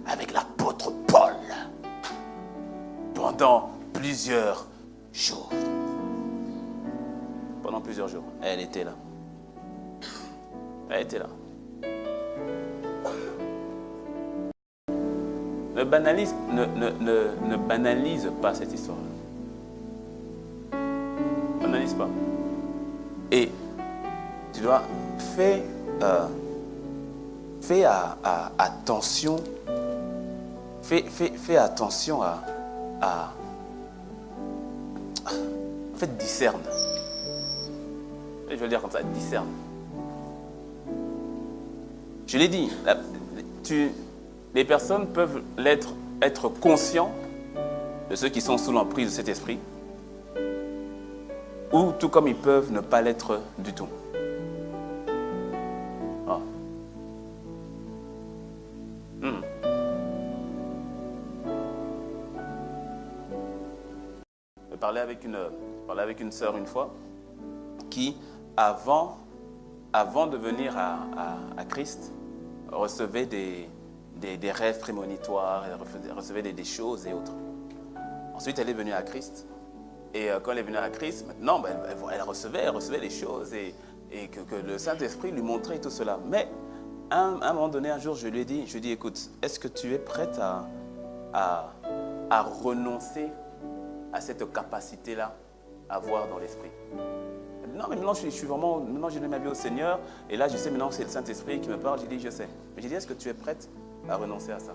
avec l'apôtre Paul pendant plusieurs jours. Pendant plusieurs jours, elle était là. Elle était là. Ne banalise pas cette histoire-là. Ne banalise pas. Et tu dois faire attention. Fais attention à en fait, discerne. Je vais le dire comme ça, discerne. Je l'ai dit, les personnes peuvent être conscients de ceux qui sont sous l'emprise de cet esprit, ou tout comme ils peuvent ne pas l'être du tout. Ah. Je parlais avec une sœur une fois qui, avant de venir à Christ, recevait des rêves prémonitoires, elle recevait des choses et autres. Ensuite, elle est venue à Christ. Et quand elle est venue à Christ, maintenant, elle recevait des choses et que le Saint-Esprit lui montrait tout cela. Mais à un moment donné, un jour, je lui ai dit, écoute, est-ce que tu es prête à renoncer à cette capacité-là à voir dans l'esprit? Elle dit, non, mais maintenant, maintenant, je donne ma vie au Seigneur. Et là, je sais maintenant que c'est le Saint-Esprit qui me parle. J'ai dit, je sais. Mais j'ai dit, est-ce que tu es prête à renoncer à ça?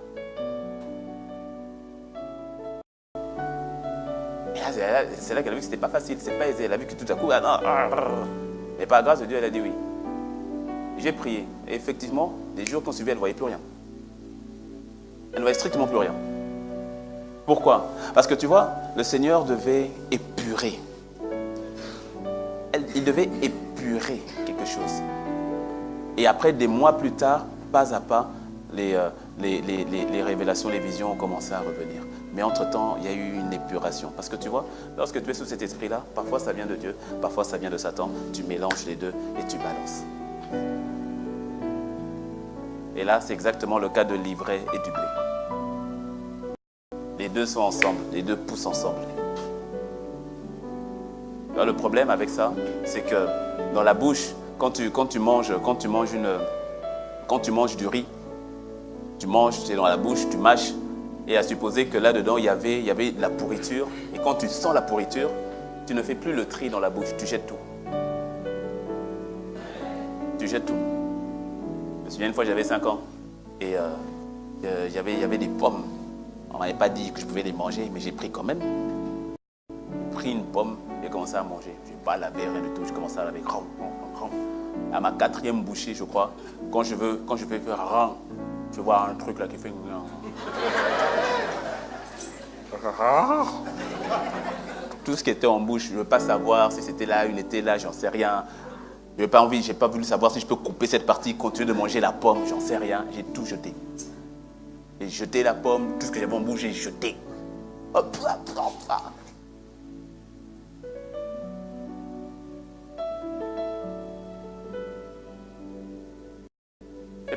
Et là, c'est là qu'elle a vu que ce n'était pas facile, c'est pas aisé. Elle a vu que tout à coup, mais par grâce de Dieu, elle a dit oui. J'ai prié. Et effectivement, les jours qu'on suivait, elle ne voyait plus rien. Elle ne voyait strictement plus rien. Pourquoi? Parce que tu vois, le Seigneur devait épurer. Il devait épurer quelque chose. Et après, des mois plus tard, pas à pas, les révélations, les visions ont commencé à revenir. Mais entre-temps, il y a eu une épuration. Parce que tu vois, lorsque tu es sous cet esprit-là, parfois ça vient de Dieu, parfois ça vient de Satan. Tu mélanges les deux et tu balances. Et là, c'est exactement le cas de l'ivraie et du blé. Les deux sont ensemble, les deux poussent ensemble. Alors, le problème avec ça, c'est que dans la bouche, quand tu manges du riz, tu manges, c'est dans la bouche, tu mâches, et à supposer que là-dedans, il y avait de la pourriture, et quand tu sens la pourriture, tu ne fais plus le tri dans la bouche, tu jettes tout. Tu jettes tout. Je me souviens une fois, j'avais 5 ans, et il y avait des pommes. On ne m'avait pas dit que je pouvais les manger, mais j'ai pris quand même. J'ai pris une pomme et commencé à manger. Je n'ai pas lavé, rien du tout, je commençais à laver. À ma 4e bouchée, je crois, quand je fais faire rang, je vois un truc là qui fait... Tout ce qui était en bouche, je ne veux pas savoir si c'était là, une était là, j'en sais rien. Je n'ai pas envie, je n'ai pas voulu savoir si je peux couper cette partie, continuer de manger la pomme, j'en sais rien. J'ai tout jeté. J'ai jeté la pomme, tout ce que j'avais en bouche, j'ai jeté. Hop, hop, hop, hop.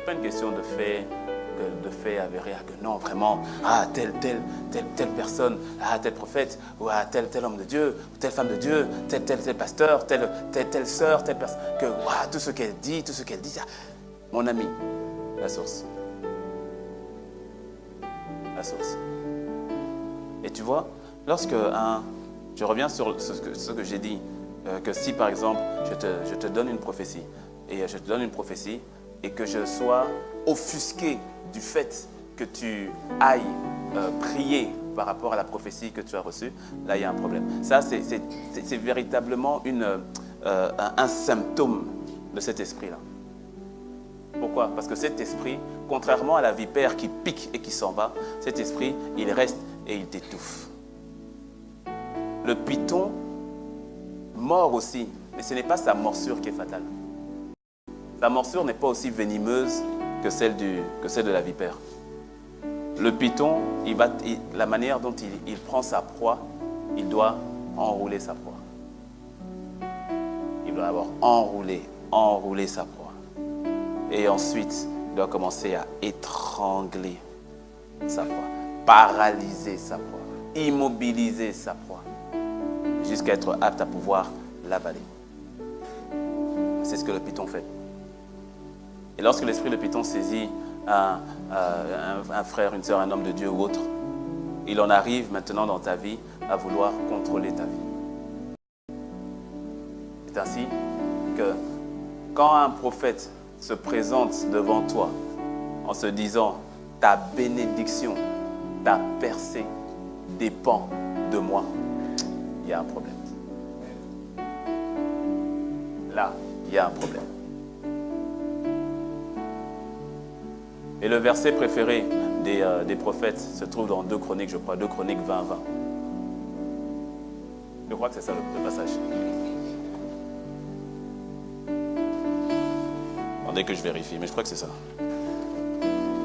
n'est pas une question de fait avéré, que non, vraiment, telle personne, tel prophète, ou tel homme de Dieu, ou telle femme de Dieu, tel pasteur, telle sœur, telle personne, que tout ce qu'elle dit, mon ami, la source. La source. Et tu vois, je reviens sur ce que j'ai dit, que si par exemple, je te donne une prophétie, et que je sois offusqué du fait que tu ailles prier par rapport à la prophétie que tu as reçue, là il y a un problème. Ça, c'est véritablement un symptôme de cet esprit-là. Pourquoi? Parce que cet esprit, contrairement à la vipère qui pique et qui s'en va, cet esprit, il reste et il t'étouffe. Le python mord aussi, mais ce n'est pas sa morsure qui est fatale. Sa morsure n'est pas aussi venimeuse que celle de la vipère. Le python, la manière dont il prend sa proie, il doit enrouler sa proie. Il doit d'abord enrouler sa proie. Et ensuite, il doit commencer à étrangler sa proie, paralyser sa proie, immobiliser sa proie, jusqu'à être apte à pouvoir l'avaler. C'est ce que le python fait. Et lorsque l'esprit de python saisit un frère, une sœur, un homme de Dieu ou autre, il en arrive maintenant dans ta vie à vouloir contrôler ta vie. C'est ainsi que quand un prophète se présente devant toi en se disant « ta bénédiction, ta percée dépend de moi », il y a un problème. Là, il y a un problème. Et le verset préféré des prophètes se trouve dans 2 Chroniques, je crois, 2 Chroniques 20-20. Je crois que c'est ça le passage. Attendez que je vérifie, mais je crois que c'est ça.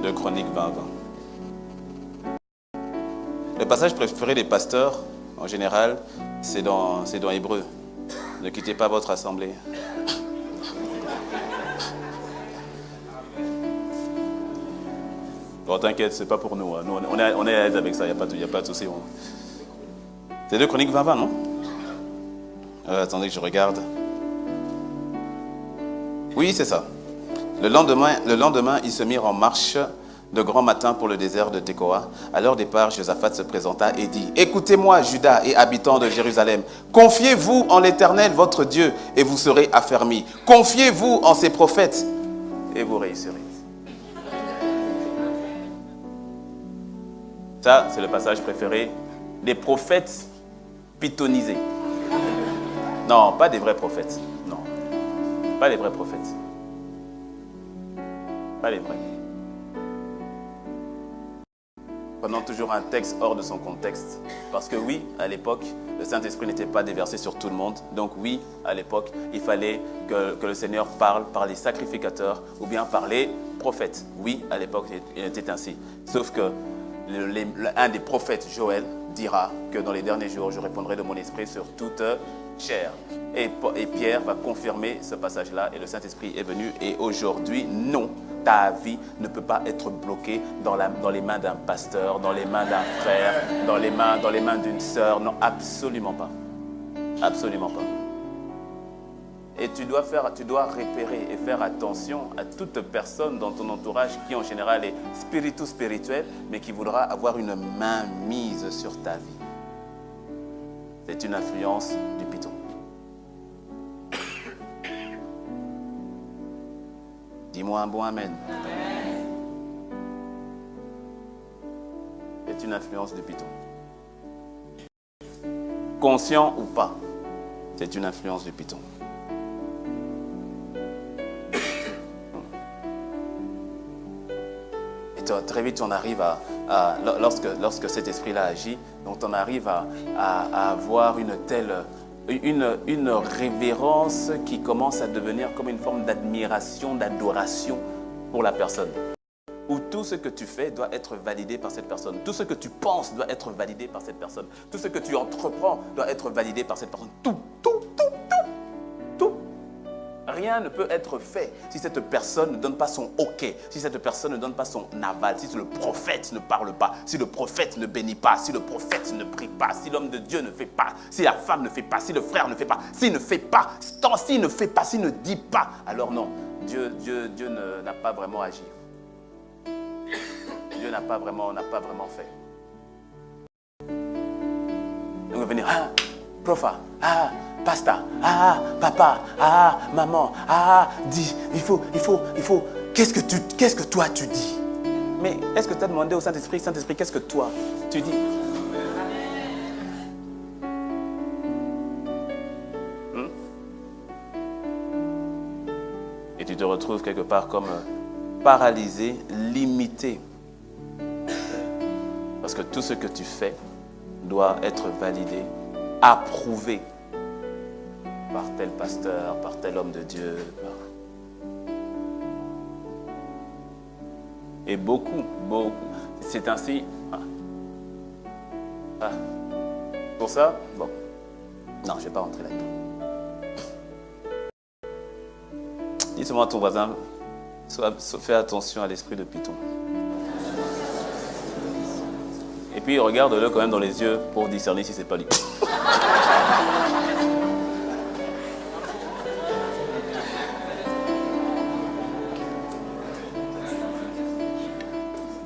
2 Chroniques 20-20. Le passage préféré des pasteurs, en général, c'est dans Hébreu. Ne quittez pas votre assemblée. Bon, t'inquiète, c'est pas pour nous. Hein. Nous on est à l'aise avec ça, il n'y a pas de souci. C'est 2 Chroniques 20-20, non? Attendez que je regarde. Oui, c'est ça. Le lendemain, ils se mirent en marche de grand matin pour le désert de Tekoa. À leur départ, Josaphat se présenta et dit « Écoutez-moi, Juda et habitants de Jérusalem, confiez-vous en l'Éternel, votre Dieu, et vous serez affermis. Confiez-vous en ses prophètes, et vous réussirez. » Ça, c'est le passage préféré des prophètes pythonisés. Non, pas des vrais prophètes. Non, pas les vrais prophètes. Pas les vrais. Prenons toujours un texte hors de son contexte. Parce que oui, à l'époque, le Saint-Esprit n'était pas déversé sur tout le monde. Donc oui, à l'époque, il fallait que le Seigneur parle par les sacrificateurs ou bien par les prophètes. Oui, à l'époque, il était ainsi. Sauf que un des prophètes, Joël, dira que dans les derniers jours, je répondrai de mon esprit sur toute chair. Et Pierre va confirmer ce passage-là et le Saint-Esprit est venu. Et aujourd'hui, non. Ta vie ne peut pas être bloquée dans les mains d'un pasteur, dans les mains d'un frère, dans les mains d'une sœur. Non, absolument pas. Absolument pas. Et tu dois repérer et faire attention à toute personne dans ton entourage qui en général est spirituel, mais qui voudra avoir une main mise sur ta vie. C'est une influence du python. Dis-moi un bon amen. C'est une influence du python. Conscient ou pas, c'est une influence du python. Et très vite, on arrive lorsque cet esprit-là agit, donc on arrive à avoir une révérence qui commence à devenir comme une forme d'admiration, d'adoration pour la personne. Où tout ce que tu fais doit être validé par cette personne. Tout ce que tu penses doit être validé par cette personne. Tout ce que tu entreprends doit être validé par cette personne. Tout. rien ne peut être fait si cette personne ne donne pas son OK, si cette personne ne donne pas son aval, si le prophète ne parle pas, si le prophète ne bénit pas, si le prophèt ne prie pas, si l'homme de Dieu ne fait pas, si la femme ne fait pas, si le frère ne fait pas, s'il ne fait pas, s'il ne fait pas, s'il ne dit pas, alors non, Dieu n'a pas vraiment agi. Dieu n'a pas vraiment fait. Donc on va venir, ah, profa, ah, pasta, ah, papa, ah, maman, ah, dis, il faut, qu'est-ce que toi tu dis? Mais est-ce que tu as demandé au Saint-Esprit, qu'est-ce que toi tu dis? Et tu te retrouves quelque part comme paralysé, limité. Parce que tout ce que tu fais doit être validé, approuvé par tel pasteur, par tel homme de Dieu. Et beaucoup, c'est ainsi. Pour ça, bon, non, je ne vais pas rentrer là-dedans. Dis seulement à ton voisin, fais attention à l'esprit de Python. Et puis regarde-le quand même dans les yeux pour discerner si c'est pas lui.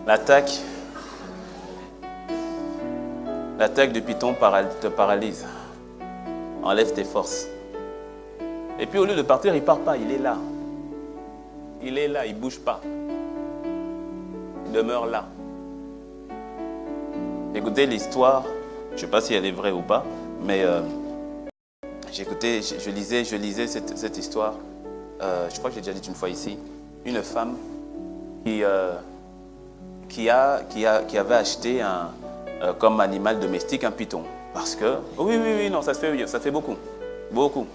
L'attaque du python te paralyse, enlève tes forces. Et puis au lieu de partir, il ne part pas, il est là. Il est là, il ne bouge pas. Il demeure là. Écoutez l'histoire, je ne sais pas si elle est vraie ou pas, mais je lisais cette histoire. Je crois que j'ai déjà dit une fois ici. Une femme qui avait acheté comme animal domestique un python. Parce que, oui, non, ça se fait beaucoup. Beaucoup.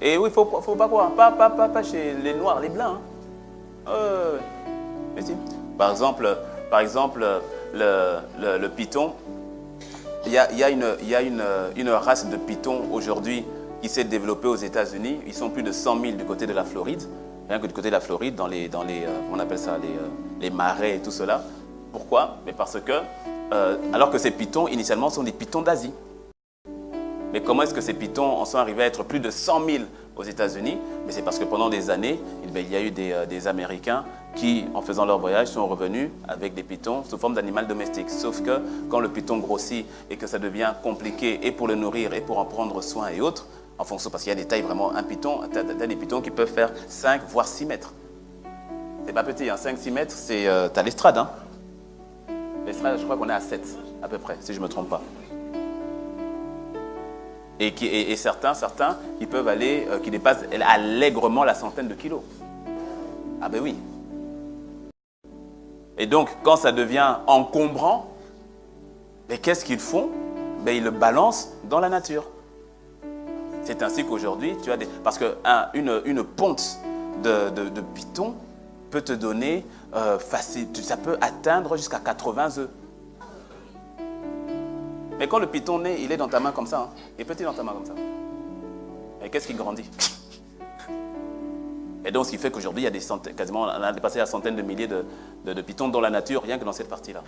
Et oui, il ne faut pas croire, pas chez les noirs, les blancs. Mais si. Par exemple, le python, il y a une race de python aujourd'hui qui s'est développée aux États-Unis. Ils sont plus de 100 000 du côté de la Floride. Rien que du côté de la Floride, dans les on appelle ça les marais et tout cela. Pourquoi? Mais parce que, alors que ces pythons, initialement, sont des pythons d'Asie. Mais comment est-ce que ces pythons en sont arrivés à être plus de 100 000 aux États-Unis? Mais c'est parce que pendant des années, il y a eu des Américains qui, en faisant leur voyage, sont revenus avec des pythons sous forme d'animal domestique. Sauf que quand le python grossit et que ça devient compliqué et pour le nourrir et pour en prendre soin et autres, en fonction, parce qu'il y a des tailles vraiment, un python, tu as des pythons qui peuvent faire 5 voire 6 mètres. C'est pas petit, hein, 5-6 mètres, tu as l'estrade. Hein. L'estrade, je crois qu'on est à 7 à peu près, si je ne me trompe pas. Et certains, ils peuvent aller, qui dépassent allègrement la centaine de kilos. Ah ben oui. Et donc, quand ça devient encombrant, mais qu'est-ce qu'ils font? Ben, ils le balancent dans la nature. C'est ainsi qu'aujourd'hui, tu as parce qu'une ponte de python peut te donner, ça peut atteindre jusqu'à 80 œufs. Mais quand le python naît, il est dans ta main comme ça. Hein. Il est petit dans ta main comme ça. Et qu'est-ce qui grandit? Et donc, ce qui fait qu'aujourd'hui, il y a des centaines, quasiment, on a dépassé la centaine de milliers de pythons dans la nature, rien que dans cette partie-là.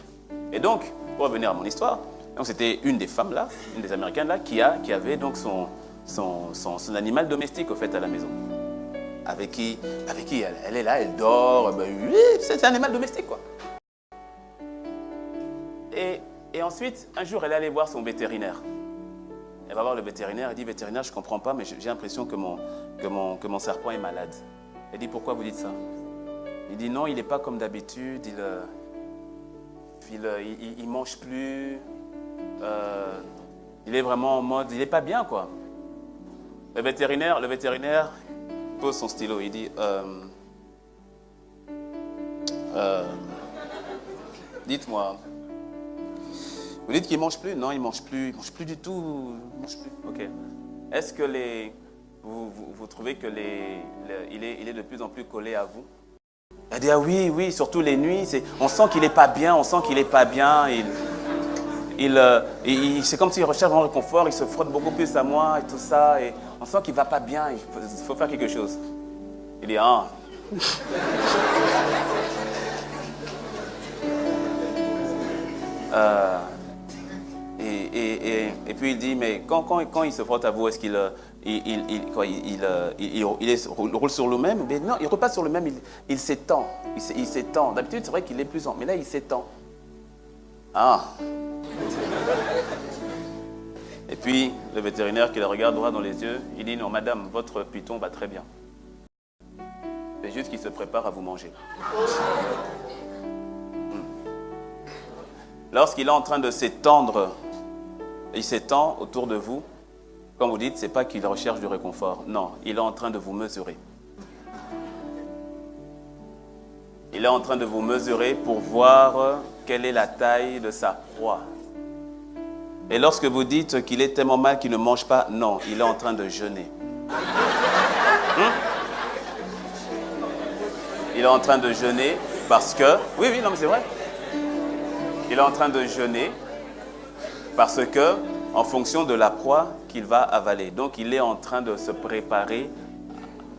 Et donc, pour revenir à mon histoire, c'était une des femmes là, une des Américaines là, qui avait donc son animal domestique au fait à la maison. Avec qui elle est là, elle dort, ben, oui, c'est un animal domestique quoi. Et ensuite, un jour, elle est allée voir son vétérinaire. Elle va voir le vétérinaire, elle dit, vétérinaire, je ne comprends pas, mais j'ai l'impression que mon serpent est malade. Elle dit, pourquoi vous dites ça? Il dit, non, il n'est pas comme d'habitude, il ne mange plus, il est vraiment en mode, il n'est pas bien, quoi. Le vétérinaire pose son stylo, il dit, dites-moi, vous dites qu'il ne mange plus? Non, il ne mange plus du tout, il ne mange plus. Ok. Est-ce que vous trouvez que il est de plus en plus collé à vous? Elle dit, ah oui, surtout les nuits, on sent qu'il n'est pas bien, c'est comme s'il recherche vraiment le confort, il se frotte beaucoup plus à moi et tout ça. Et on sent qu'il ne va pas bien, il faut faire quelque chose. Il dit, ah. Et puis il dit, mais quand il se frotte à vous, est-ce qu'il roule sur le même? Mais non, il repasse sur le même, il s'étend. Il s'étend. D'habitude, c'est vrai qu'il est plus en... Mais là, il s'étend. Ah. Et puis, le vétérinaire qui le regarde droit dans les yeux, il dit, non, madame, votre python va très bien. C'est juste qu'il se prépare à vous manger. Lorsqu'il est en train de s'étendre, il s'étend autour de vous, comme vous dites, ce n'est pas qu'il recherche du réconfort. Non, il est en train de vous mesurer. Il est en train de vous mesurer pour voir quelle est la taille de sa proie. Et lorsque vous dites qu'il est tellement mal qu'il ne mange pas, non, il est en train de jeûner. Il est en train de jeûner parce que... Oui, non, mais c'est vrai. Il est en train de jeûner parce que, en fonction de la proie qu'il va avaler. Donc, il est en train de se préparer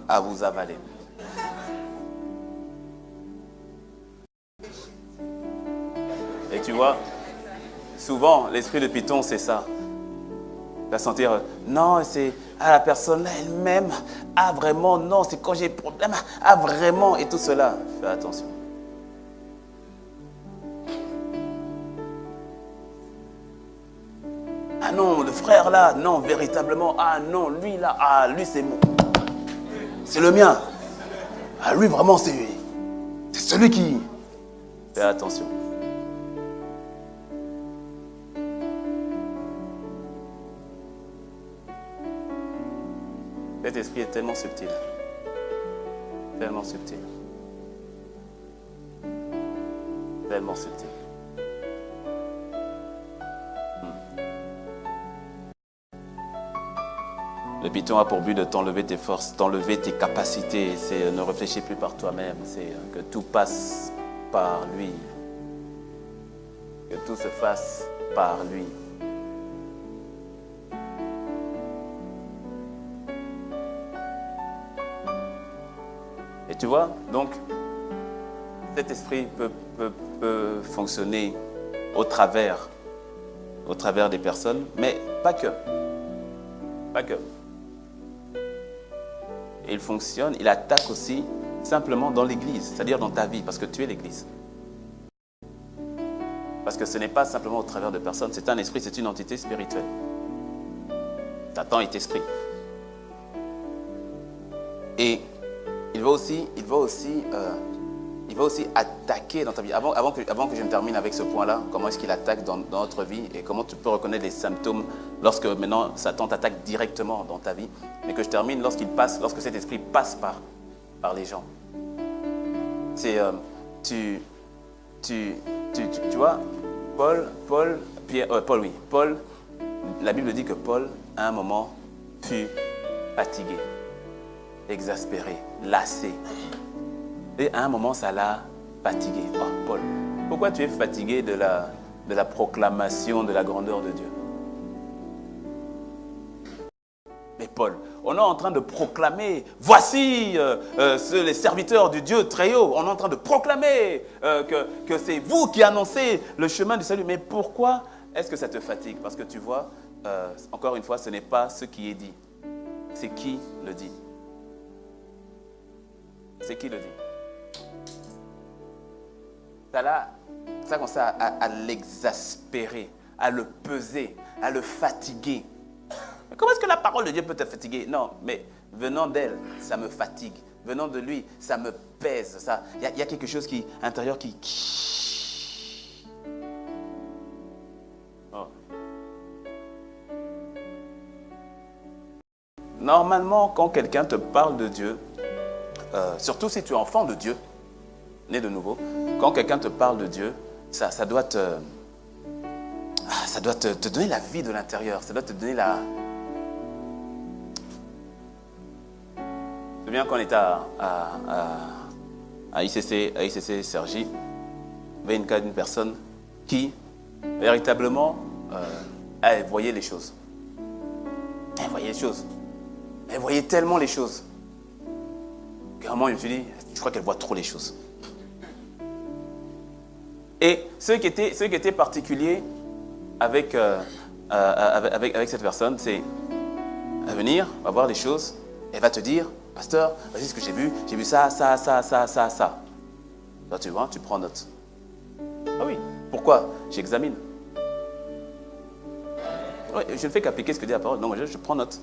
à vous avaler. Et tu vois, souvent, l'esprit de Python, c'est ça. Il va sentir, non, c'est la personne elle-même, vraiment, non, c'est quand j'ai problème, vraiment, et tout cela. Fais attention. Ah non, le frère là, non, véritablement, ah non, lui là, ah lui c'est mon... C'est le mien. Ah lui vraiment c'est celui qui... Fais attention. Cet esprit est tellement subtil. Tellement subtil. Tellement subtil. Le python a pour but de t'enlever tes forces, t'enlever tes capacités. C'est ne réfléchis plus par toi-même. C'est que tout passe par lui. Que tout se fasse par lui. Et tu vois, donc, cet esprit peut fonctionner au travers des personnes, mais pas que. Pas que. Et il fonctionne, il attaque aussi simplement dans l'église, c'est-à-dire dans ta vie, parce que tu es l'église. Parce que ce n'est pas simplement au travers de personnes, c'est un esprit, c'est une entité spirituelle. Satan est esprit. Et il va aussi attaquer dans ta vie. Avant que je ne termine avec ce point-là, comment est-ce qu'il attaque dans notre vie et comment tu peux reconnaître les symptômes lorsque maintenant Satan t'attaque directement dans ta vie. Mais que je termine lorsque cet esprit passe par les gens. C'est, tu vois, Paul, la Bible dit que Paul, à un moment, fut fatigué, exaspéré, lassé. Et à un moment, ça l'a fatigué. Oh, Paul, pourquoi tu es fatigué de la proclamation de la grandeur de Dieu? Mais Paul, on est en train de proclamer, voici les serviteurs du Dieu très haut. On est en train de proclamer que c'est vous qui annoncez le chemin du salut. Mais pourquoi est-ce que ça te fatigue? Parce que tu vois, encore une fois, ce n'est pas ce qui est dit. C'est qui le dit. C'est qui le dit. Ça commence à l'exaspérer, à le peser, à le fatiguer. Mais comment est-ce que la parole de Dieu peut te fatiguer? Non, mais venant d'elle, ça me fatigue. Venant de lui, ça me pèse. Il y a quelque chose intérieur qui... Oh. Normalement, quand quelqu'un te parle de Dieu, surtout si tu es enfant de Dieu, né de nouveau, quand quelqu'un te parle de Dieu, ça doit te donner la vie de l'intérieur, ça doit te donner la... Je me souviens qu'on était à ICC Sergi, il y avait une personne qui, véritablement, elle voyait les choses. Elle voyait les choses. Elle voyait tellement les choses. Qu'à un moment, je me suis dit, je crois qu'elle voit trop les choses. Et ce qui était particulier avec cette personne, c'est à venir, on va voir les choses, elle va te dire, pasteur, voici ce que j'ai vu ça. Toi, tu vois, tu prends note. Ah oui, pourquoi? J'examine. Oui, je ne fais qu'appliquer ce que dit la parole, donc je prends note.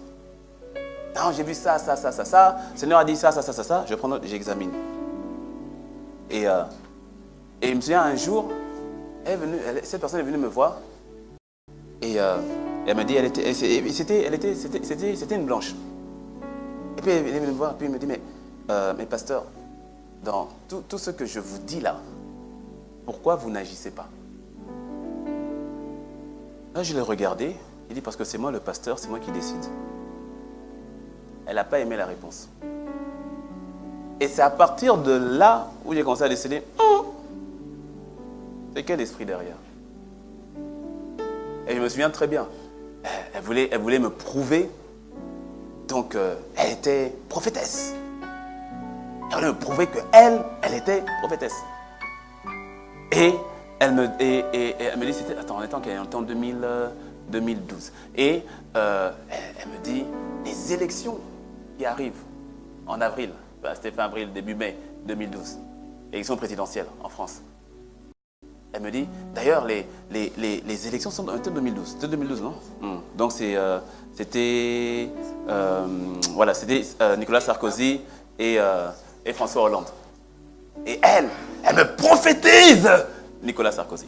Non, j'ai vu ça. Le Seigneur a dit ça, je prends note, j'examine. Et je me souviens, un jour, cette personne est venue me voir et elle me dit, c'était une blanche. Et puis elle est venue me voir, puis elle me dit, mais pasteur, dans tout ce que je vous dis là, pourquoi vous n'agissez pas? Là, je l'ai regardé, il dit, parce que c'est moi le pasteur, c'est moi qui décide. Elle n'a pas aimé la réponse. Et c'est à partir de là où j'ai commencé à décider, c'est quel esprit derrière? Et je me souviens très bien, elle voulait me prouver, donc elle était prophétesse. Elle voulait me prouver qu'elle était prophétesse. Et elle me dit, on était en 2012. Et elle me dit, les élections qui arrivent en avril, c'était fin avril, début mai 2012, élections présidentielles en France. Elle me dit, d'ailleurs, les élections sont en 2012. C'était 2012, non? Donc c'était Nicolas Sarkozy et François Hollande. Et elle me prophétise Nicolas Sarkozy.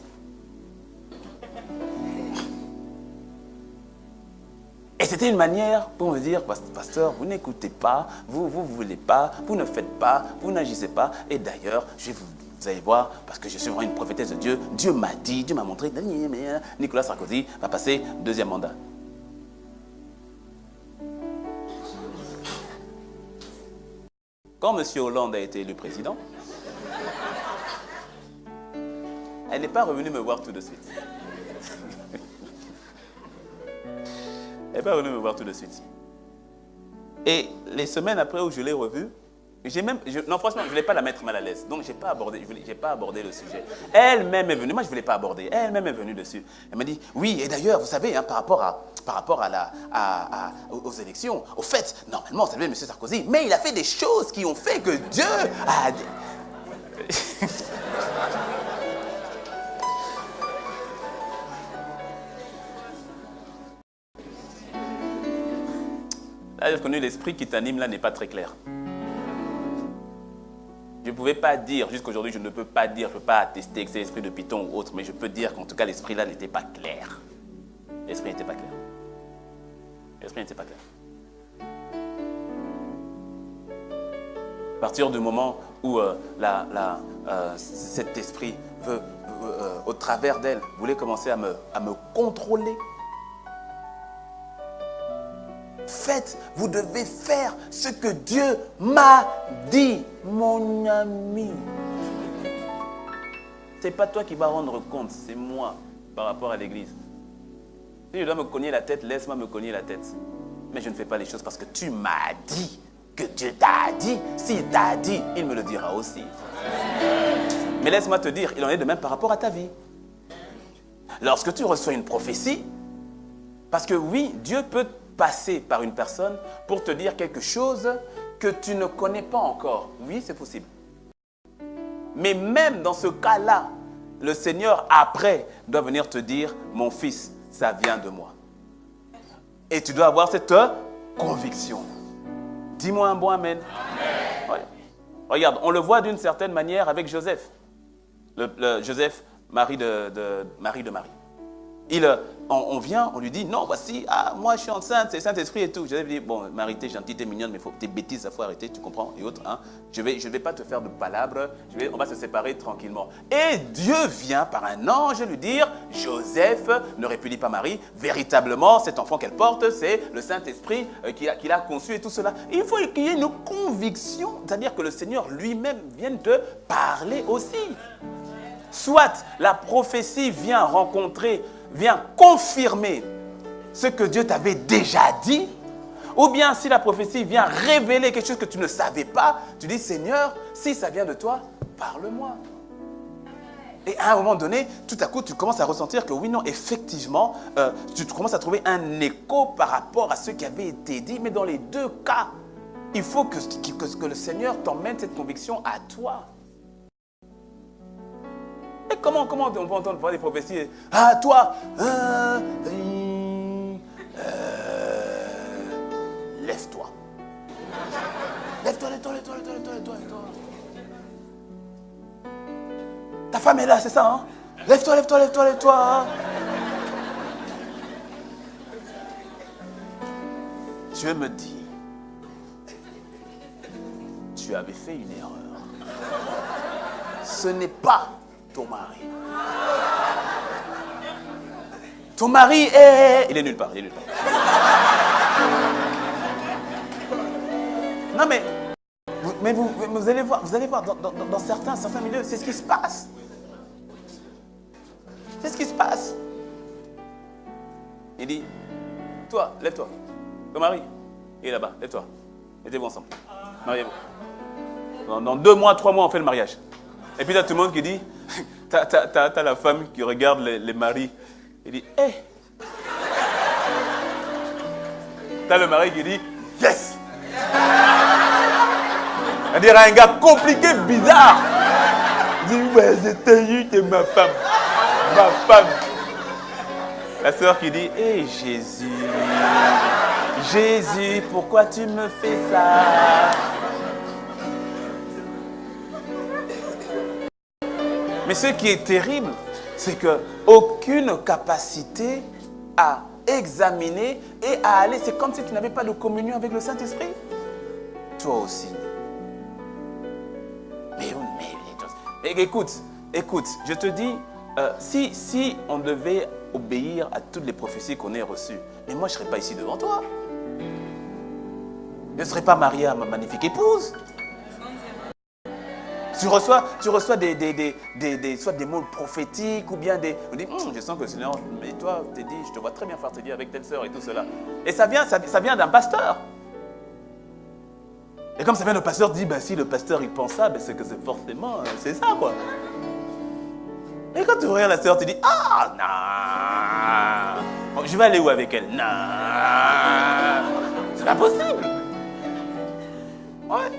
Et c'était une manière pour me dire, pasteur, vous n'écoutez pas, vous ne voulez pas, vous ne faites pas, vous n'agissez pas. Et d'ailleurs, vous allez voir, parce que je suis vraiment une prophétesse de Dieu, Dieu m'a dit, Dieu m'a montré, Nicolas Sarkozy va passer deuxième mandat. Quand M. Hollande a été élu président, elle n'est pas revenue me voir tout de suite. Elle n'est pas revenue me voir tout de suite. Et les semaines après où je l'ai revue, non, franchement, je ne voulais pas la mettre mal à l'aise. Donc, je n'ai pas abordé le sujet. Elle-même est venue. Moi, je ne voulais pas aborder. Elle-même est venue dessus. Elle m'a dit, oui, et d'ailleurs, vous savez, par rapport aux élections, au fait, normalement, ça devait être M. Sarkozy, mais il a fait des choses qui ont fait que Dieu a... Là, j'ai reconnu l'esprit qui t'anime, là, n'est pas très clair. Je ne pouvais pas dire, jusqu'aujourd'hui, je ne peux pas dire, je ne peux pas attester que c'est l'esprit de Python ou autre, mais je peux dire qu'en tout cas, l'esprit là n'était pas clair. L'esprit n'était pas clair. L'esprit n'était pas clair. À partir du moment où cet esprit veut, au travers d'elle, voulait commencer à me contrôler. Faites, vous devez faire ce que Dieu m'a dit, mon ami. Ce n'est pas toi qui vas rendre compte, c'est moi par rapport à l'église. Si je dois me cogner la tête, laisse-moi me cogner la tête. Mais je ne fais pas les choses parce que tu m'as dit, que Dieu t'a dit. S'il t'a dit, il me le dira aussi. Mais laisse-moi te dire, il en est de même par rapport à ta vie. Lorsque tu reçois une prophétie, parce que oui, Dieu peut passer par une personne pour te dire quelque chose que tu ne connais pas encore. Oui, c'est possible. Mais même dans ce cas-là, le Seigneur, après, doit venir te dire, mon fils, ça vient de moi. Et tu dois avoir cette conviction. Dis-moi un bon amen. Amen. Ouais. Regarde, on le voit d'une certaine manière avec Joseph. Joseph, mari de Marie. On vient, on lui dit, non, voici, moi je suis enceinte, c'est Saint-Esprit et tout. Je lui dis, bon, Marie, t'es gentille, t'es mignonne, mais tes bêtises, il faut arrêter, tu comprends, et autres. Hein. Je ne vais pas te faire de palabres, on va se séparer tranquillement. Et Dieu vient par un ange lui dire, Joseph, ne répudie pas Marie, véritablement, cet enfant qu'elle porte, c'est le Saint-Esprit qui l'a conçu et tout cela. Il faut qu'il y ait une conviction, c'est-à-dire que le Seigneur lui-même vienne te parler aussi. Soit la prophétie vient rencontrer vient confirmer ce que Dieu t'avait déjà dit, ou bien si la prophétie vient révéler quelque chose que tu ne savais pas, tu dis, Seigneur, si ça vient de toi, parle-moi. Et à un moment donné, tout à coup, tu commences à ressentir que oui, non, effectivement, tu commences à trouver un écho par rapport à ce qui avait été dit, mais dans les deux cas, il faut que le Seigneur t'emmène cette conviction à toi. Et comment on peut entendre parler des prophéties? Ah, toi, lève-toi. Lève-toi. Ta femme est là, c'est ça, hein? Lève-toi. Hein? Dieu me dit, tu avais fait une erreur. Ce n'est pas ton mari. Ton mari est... Il est nulle part. Non mais vous allez voir, dans certains milieux, c'est ce qui se passe. C'est ce qui se passe. Il dit, toi, lève-toi. Ton mari, il est là-bas, lève-toi. Mettez-vous ensemble. Mariez-vous. Dans 2 mois, 3 mois, on fait le mariage. Et puis, il y a tout le monde qui dit, t'as la femme qui regarde les maris. Il dit, hé. T'as le mari qui dit, yes. C'est-à-dire un gars compliqué, bizarre. Il dit, ouais, t'es ma femme. Ma femme. La sœur qui dit, hé Jésus, pourquoi tu me fais ça? Mais ce qui est terrible, c'est qu'aucune capacité à examiner et à aller, c'est comme si tu n'avais pas de communion avec le Saint-Esprit. Toi aussi. Mais écoute, je te dis, si on devait obéir à toutes les prophéties qu'on ait reçues, mais moi je ne serais pas ici devant toi. Je ne serais pas marié à ma magnifique épouse. Tu reçois soit des mots prophétiques ou bien des... On dit, je sens que le Seigneur, mais toi, t'es dit, je te vois très bien faire te dire avec telle sœur et tout cela. Et ça vient d'un pasteur. Et comme ça vient d'un pasteur, dit, si le pasteur il pense ça, c'est que c'est forcément, c'est ça quoi. Et quand tu regardes la sœur, tu dis, non, je vais aller où avec elle? Non, c'est pas possible. Ouais.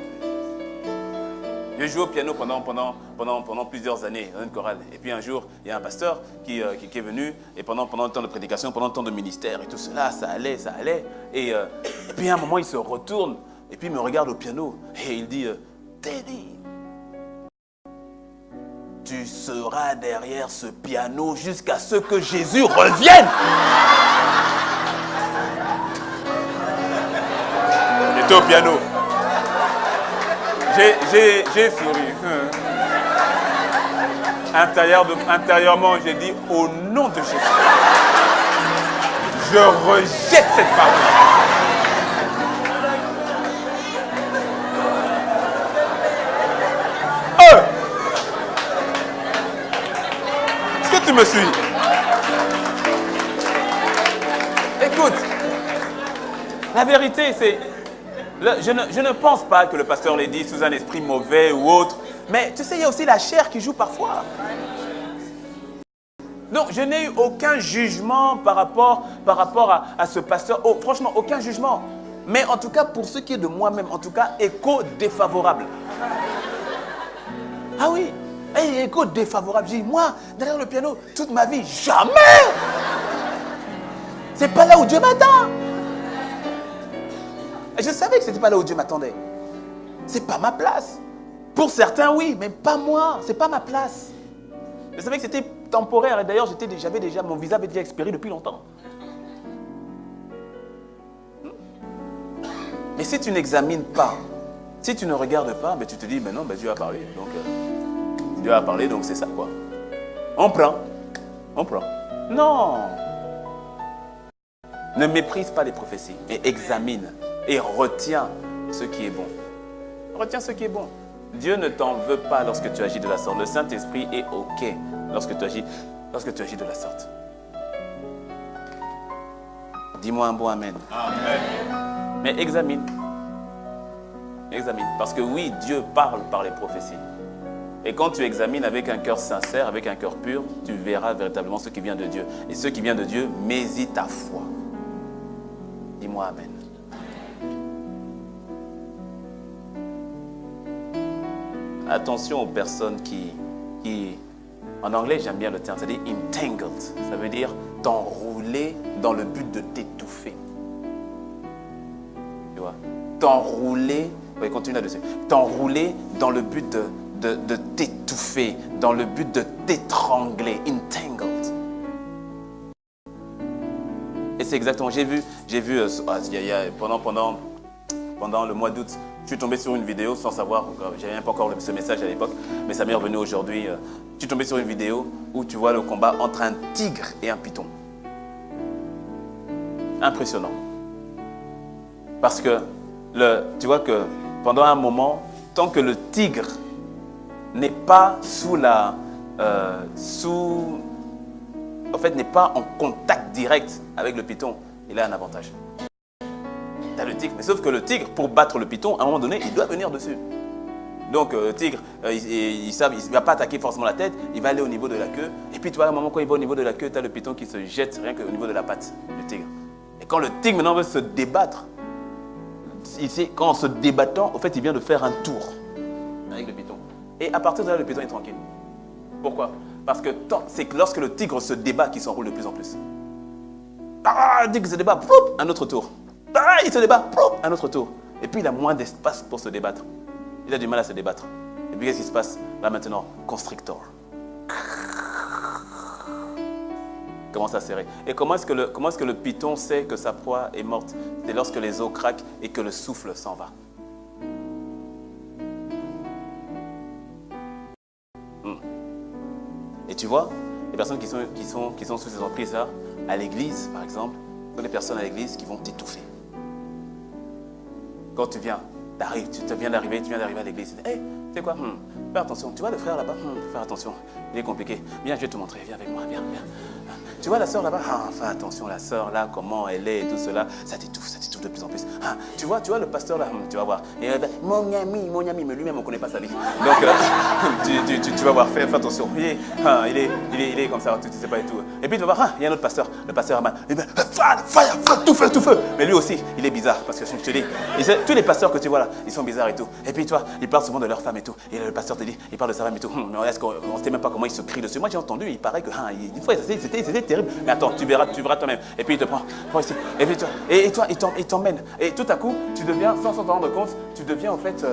J'ai joué au piano pendant plusieurs années dans une chorale. Et puis un jour, il y a un pasteur qui est venu, et pendant le temps de prédication, pendant le temps de ministère et tout cela, ça allait. Et puis à un moment, il se retourne, et puis il me regarde au piano, et il dit, Teddy, tu seras derrière ce piano jusqu'à ce que Jésus revienne. J'étais au piano. J'ai souri. Intérieurement, j'ai dit, au nom de Jésus, je rejette cette parole. Est-ce que tu me suis? Écoute, la vérité, c'est... Je ne pense pas que le pasteur l'ait dit sous un esprit mauvais ou autre. Mais tu sais, il y a aussi la chair qui joue parfois. Donc, je n'ai eu aucun jugement par rapport à ce pasteur. Oh, franchement, aucun jugement. Mais en tout cas, pour ce qui est de moi-même, en tout cas, écho défavorable. Ah oui, écho défavorable. J'ai dit, moi, derrière le piano, toute ma vie, jamais. C'est pas là où Dieu m'attend. Et je savais que ce n'était pas là où Dieu m'attendait. C'est pas ma place. Pour certains, oui, mais pas moi. C'est pas ma place. Je savais que c'était temporaire. Et d'ailleurs, mon visa avait déjà expiré depuis longtemps. Mais si tu n'examines pas, si tu ne regardes pas, tu te dis, non, Dieu a parlé. Donc, Dieu a parlé, donc c'est ça, quoi. On prend. Non. Ne méprise pas les prophéties, mais examine. Et retiens ce qui est bon. Retiens ce qui est bon. Dieu ne t'en veut pas lorsque tu agis de la sorte. Le Saint-Esprit est OK lorsque tu agis de la sorte. Dis-moi un bon amen. Mais examine. Examine. Parce que oui, Dieu parle par les prophéties. Et quand tu examines avec un cœur sincère, avec un cœur pur, tu verras véritablement ce qui vient de Dieu. Et ce qui vient de Dieu, mets-y ta foi. Dis-moi amen. Attention aux personnes qui en anglais j'aime bien le terme, ça dit entangled. Ça veut dire t'enrouler dans le but de t'étouffer. Tu vois, t'enrouler, oui, continue là-dessus. T'enrouler dans le but de t'étouffer, dans le but de t'étrangler, entangled. Et c'est exactement, j'ai vu pendant le mois d'août, je suis tombé sur une vidéo sans savoir, je n'avais même pas encore ce message à l'époque, mais ça m'est revenu aujourd'hui. Je suis tombé sur une vidéo où tu vois le combat entre un tigre et un python. Impressionnant. Parce que tu vois que pendant un moment, tant que le tigre n'est pas n'est pas en contact direct avec le python, il a un avantage. Tu as le tigre, mais sauf que le tigre, pour battre le python, à un moment donné, il doit venir dessus. Donc le tigre, il ne va pas attaquer forcément la tête, il va aller au niveau de la queue. Et puis tu vois, à un moment quand il va au niveau de la queue, tu as le python qui se jette rien qu'au niveau de la patte du tigre. Et quand le tigre maintenant veut se débattre, quand en se débattant, en fait, il vient de faire un tour avec le python. Et à partir de là, le python est tranquille. Pourquoi? Parce que c'est que lorsque le tigre se débat qu'il s'enroule de plus en plus. Ah, le tigre se débat, ploup, un autre tour. Ah, il se débat, ploup, un autre tour. Et puis il a moins d'espace pour se débattre. Il a du mal à se débattre. Et puis qu'est-ce qui se passe? Là maintenant, constrictor. Commence à serrer. Et comment est-ce que le python sait que sa proie est morte? C'est lorsque les os craquent et que le souffle s'en va. Et tu vois, les personnes qui sont sous ces emprises-là, à l'église par exemple, sont des personnes à l'église qui vont t'étouffer. Quand tu viens d'arriver à l'église, hey, tu sais quoi, fais attention, tu vois le frère là-bas, fais attention, il est compliqué. Viens, je vais te montrer, viens avec moi, viens. Tu vois la sœur là-bas, fais attention, la sœur là, comment elle est et tout cela, ça t'étouffe de plus en plus. Tu vois le pasteur là, tu vas voir. Et, mon ami, mais lui-même on ne connaît pas sa vie. Donc tu vas voir, fais attention. Il est comme ça, tu ne sais pas et tout. Et puis tu vas voir, il y a un autre pasteur, le pasteur Aman. Il dit, tout feu. Mais lui aussi, il est bizarre, parce que je te dis, tous les pasteurs que tu vois là, ils sont bizarres et tout. Et puis toi, ils parlent souvent de leur femme et tout. Et le pasteur te dit, il parle de sa femme et tout. Mais est-ce qu'on ne sait même pas comment il se crie dessus? Moi j'ai entendu, il paraît que une fois, c'était terrible. Mais attends, tu verras toi-même. Et puis il te prend ici. Et puis toi, il t'emmène. Et tout à coup, tu deviens, sans t'en rendre compte, tu deviens en fait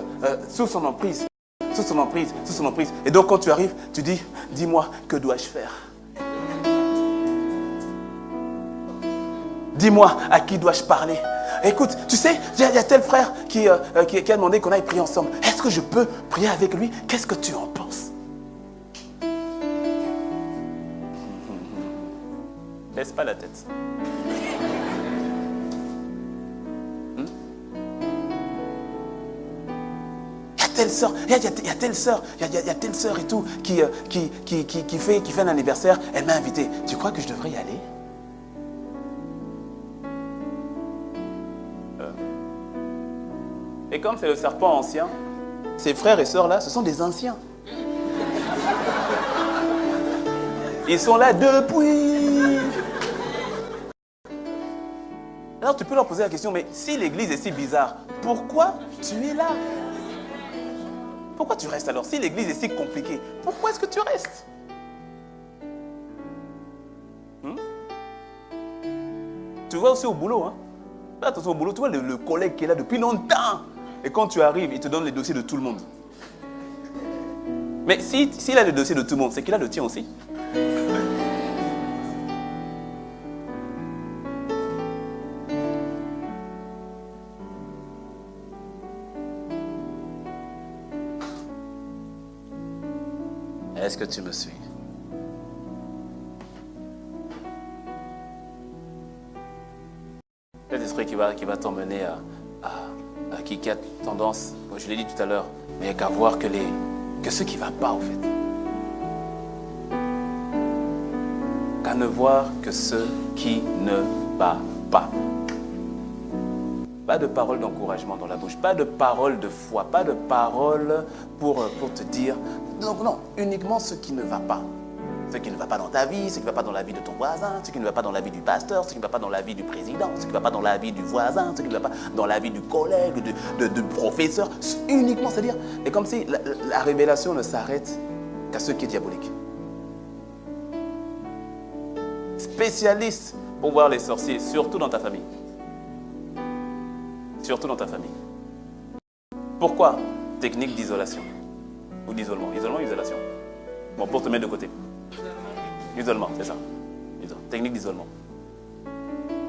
sous son emprise. Sous son emprise. Et donc quand tu arrives, tu dis, dis-moi, que dois-je faire? Dis-moi, à qui dois-je parler? Écoute, tu sais, il y a tel frère qui a demandé qu'on aille prier ensemble. Est-ce que je peux prier avec lui? Qu'est-ce que tu en penses? Laisse pas la tête. Il y a telle sœur, il y a telle sœur et tout qui fait un anniversaire. Elle m'a invité. Tu crois que je devrais y aller? Et comme c'est le serpent ancien, ces frères et sœurs là, ce sont des anciens. Ils sont là depuis. Alors tu peux leur poser la question, mais si l'église est si bizarre, pourquoi tu es là? Pourquoi tu restes alors? Si l'église est si compliquée, pourquoi est-ce que tu restes? Tu vois aussi au boulot, fais attention au boulot, tu vois le collègue qui est là depuis longtemps. Et quand tu arrives, il te donne les dossiers de tout le monde. Mais s'il a le dossier de tout le monde, c'est qu'il a le tien aussi. Est-ce que tu me suis? Cet esprit qui va t'emmener qui a tendance, je l'ai dit tout à l'heure, mais il n'y a qu'à voir que ce qui ne va pas, en fait. Qu'à ne voir que ce qui ne va pas. Pas de paroles d'encouragement dans la bouche, pas de paroles de foi, pas de paroles pour te dire... Donc non, uniquement ce qui ne va pas. Ce qui ne va pas dans ta vie, ce qui ne va pas dans la vie de ton voisin, ce qui ne va pas dans la vie du pasteur, ce qui ne va pas dans la vie du président, ce qui ne va pas dans la vie du voisin, ce qui ne va pas dans la vie du collègue, du professeur. Uniquement, c'est-à-dire, c'est comme si la révélation ne s'arrête qu'à ce qui est diabolique. Spécialiste pour voir les sorciers, surtout dans ta famille. Surtout dans ta famille. Pourquoi? Technique d'isolation. Ou d'isolement. Isolement, isolation. Bon, pour te mettre de côté. Isolement, c'est ça. Technique d'isolement.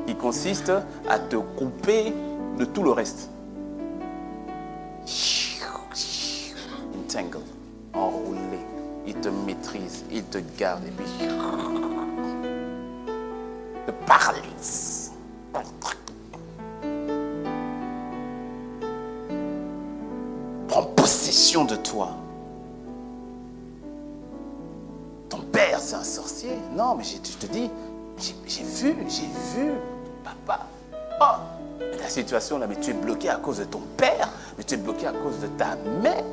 Qui consiste à te couper de tout le reste. Entangle. Enroulé. Il te maîtrise. Il te garde. Et puis... te paralyse. Prends possession de toi. Ton père, c'est un sorcier. Non, mais je te dis, j'ai vu, papa. Oh, mais la situation là, mais tu es bloqué à cause de ton père, mais tu es bloqué à cause de ta mère.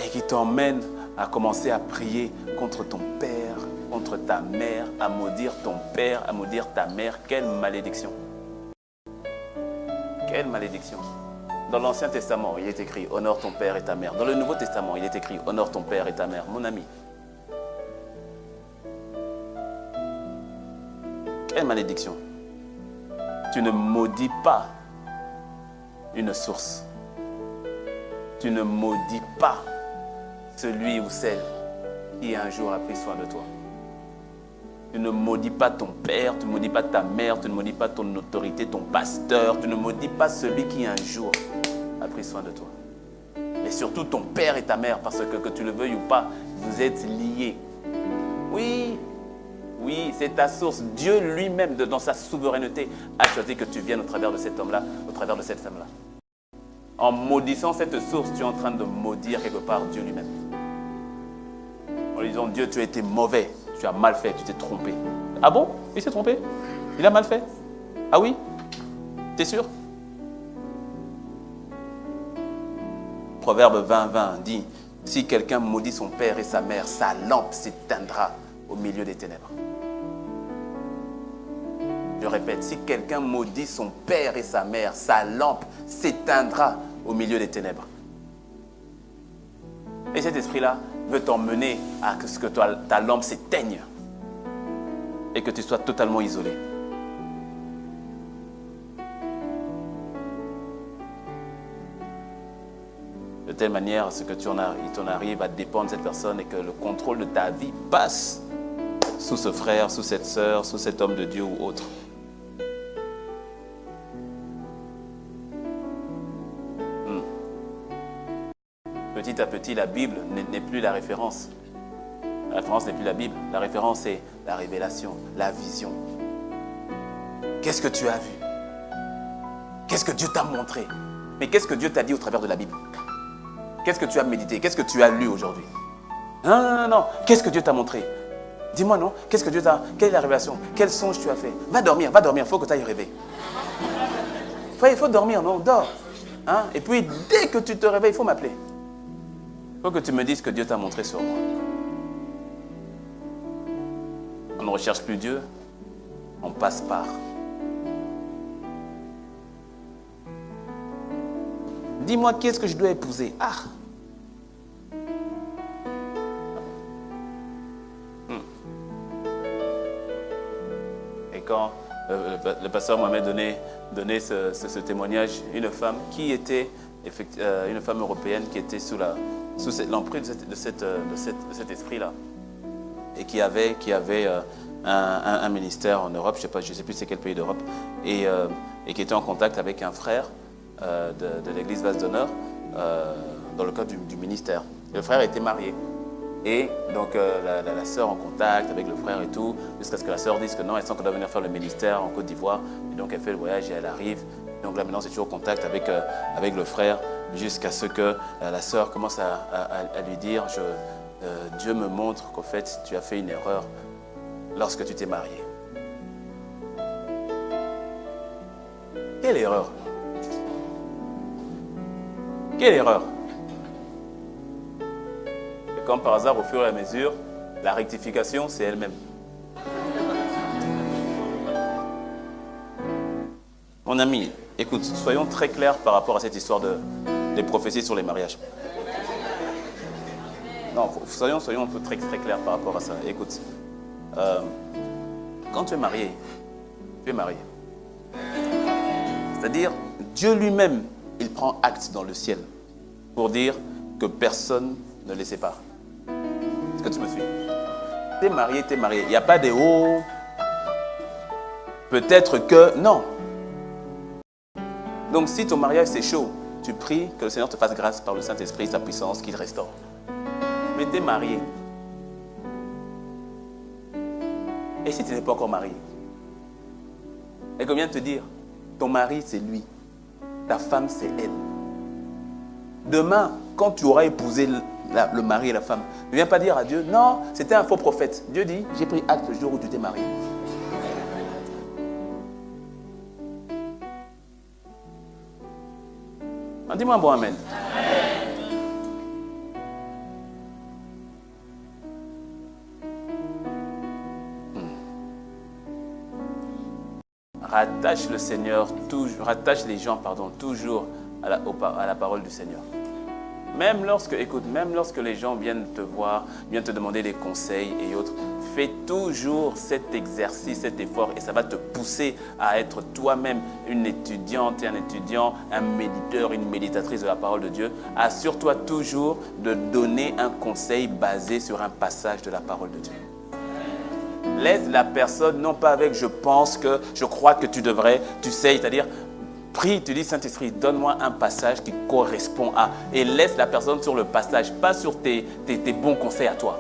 Et qui t'emmène à commencer à prier contre ton père, contre ta mère, à maudire ton père, à maudire ta mère. Quelle malédiction! Quelle malédiction! Dans l'Ancien Testament, il est écrit « Honore ton père et ta mère ». Dans le Nouveau Testament, il est écrit « Honore ton père et ta mère ». Mon ami, quelle malédiction! Tu ne maudis pas une source. Tu ne maudis pas celui ou celle qui un jour a pris soin de toi. Tu ne maudis pas ton père, tu ne maudis pas ta mère, tu ne maudis pas ton autorité, ton pasteur, tu ne maudis pas celui qui un jour a pris soin de toi. Et surtout ton père et ta mère, parce que tu le veuilles ou pas, vous êtes liés. Oui, c'est ta source. Dieu lui-même, dans sa souveraineté, a choisi que tu viennes au travers de cet homme-là, au travers de cette femme-là. En maudissant cette source, tu es en train de maudire quelque part Dieu lui-même. En lui disant, Dieu, tu as été mauvais, tu as mal fait, tu t'es trompé. Ah bon? Il s'est trompé? Il a mal fait? Ah oui? T'es sûr? Proverbe 20:20 dit, si quelqu'un maudit son père et sa mère, sa lampe s'éteindra au milieu des ténèbres. Je répète, si quelqu'un maudit son père et sa mère, sa lampe s'éteindra au milieu des ténèbres. Et cet esprit-là veut t'emmener à ce que ta lampe s'éteigne et que tu sois totalement isolé. De telle manière à ce que il t'en arrive à dépendre de cette personne et que le contrôle de ta vie passe sous ce frère, sous cette sœur, sous cet homme de Dieu ou autre. Petit à petit, la Bible n'est plus la référence. La référence n'est plus la Bible. La référence est la révélation, la vision. Qu'est-ce que tu as vu? Qu'est-ce que Dieu t'a montré? Mais qu'est-ce que Dieu t'a dit au travers de la Bible? Qu'est-ce que tu as médité? Qu'est-ce que tu as lu aujourd'hui? Non. Qu'est-ce que Dieu t'a montré? Dis-moi non. Qu'est-ce que Dieu t'a... Quelle est la révélation? Quel songe tu as fait? Va dormir. Il faut que tu ailles rêver. Il faut dormir, non? Dors. Et puis, dès que tu te réveilles, il faut m'appeler. Il faut que tu me dises ce que Dieu t'a montré sur moi. On ne recherche plus Dieu, on passe par. Dis-moi, qu'est-ce que je dois épouser? Et quand le pasteur m'avait donné ce témoignage, une femme qui était une femme européenne qui était sous l'emprise de cet esprit-là et qui avait un ministère en Europe, je ne sais plus c'est quel pays d'Europe, et qui était en contact avec un frère de l'église Vase d'Honneur dans le cadre du ministère. Et le frère était marié. Et donc la sœur en contact avec le frère et tout, jusqu'à ce que la sœur dise que non, elle sent qu'elle doit venir faire le ministère en Côte d'Ivoire. Et donc elle fait le voyage et elle arrive. Donc là maintenant c'est toujours en contact avec le frère, jusqu'à ce que la sœur commence à lui dire, Dieu me montre qu'en fait tu as fait une erreur lorsque tu t'es marié. Quelle erreur! Quelle erreur! Et comme par hasard, au fur et à mesure, la rectification, c'est elle-même. Mon ami, écoute, soyons très clairs par rapport à cette histoire des prophéties sur les mariages. Non, soyons un peu très, très clairs par rapport à ça. Écoute, quand tu es marié, tu es marié. C'est-à-dire, Dieu lui-même, il prend acte dans le ciel pour dire que personne ne le sépare. Est-ce que tu me suis? Tu es marié, tu es marié. Il n'y a pas de oh, peut-être que, non. Donc si ton mariage c'est chaud, tu pries que le Seigneur te fasse grâce par le Saint-Esprit, sa puissance, qu'il restaure. Mais tu es marié. Et si tu n'es pas encore marié? Et comme vient de te dire, ton mari c'est lui, ta femme c'est elle. Demain, quand tu auras épousé le mari et la femme, ne viens pas dire à Dieu, non, c'était un faux prophète. Dieu dit, j'ai pris acte le jour où tu t'es marié. Dis-moi un bon amen. Rattache le Seigneur, rattache les gens, toujours à la parole du Seigneur. Même lorsque les gens viennent te voir, viennent te demander des conseils et autres, fais toujours cet exercice, cet effort et ça va te pousser à être toi-même une étudiante et un étudiant, un méditeur, une méditatrice de la parole de Dieu. Assure-toi toujours de donner un conseil basé sur un passage de la parole de Dieu. Laisse la personne, non pas avec je pense que, je crois que tu devrais, tu sais, c'est-à-dire prie, tu dis Saint-Esprit, donne-moi un passage qui correspond à, et laisse la personne sur le passage, pas sur tes bons conseils à toi.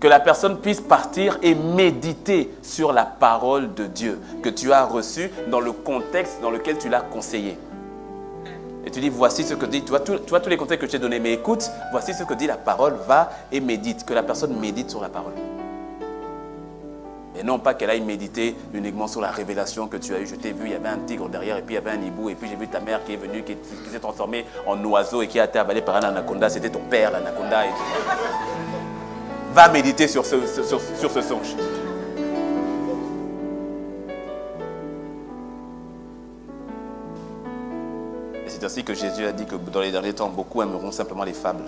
Que la personne puisse partir et méditer sur la parole de Dieu que tu as reçue dans le contexte dans lequel tu l'as conseillé. Et tu dis, voici ce que dit, tu vois tous les conseils que je t'ai donnés, mais écoute, voici ce que dit la parole, va et médite, que la personne médite sur la parole. Et non pas qu'elle aille méditer uniquement sur la révélation que tu as eue. Je t'ai vu, il y avait un tigre derrière, et puis il y avait un hibou, et puis j'ai vu ta mère qui est venue, qui s'est transformée en oiseau et qui a été avalée par un anaconda. C'était ton père, l'anaconda. Et va méditer sur ce songe. Et c'est ainsi que Jésus a dit que dans les derniers temps, beaucoup aimeront simplement les fables.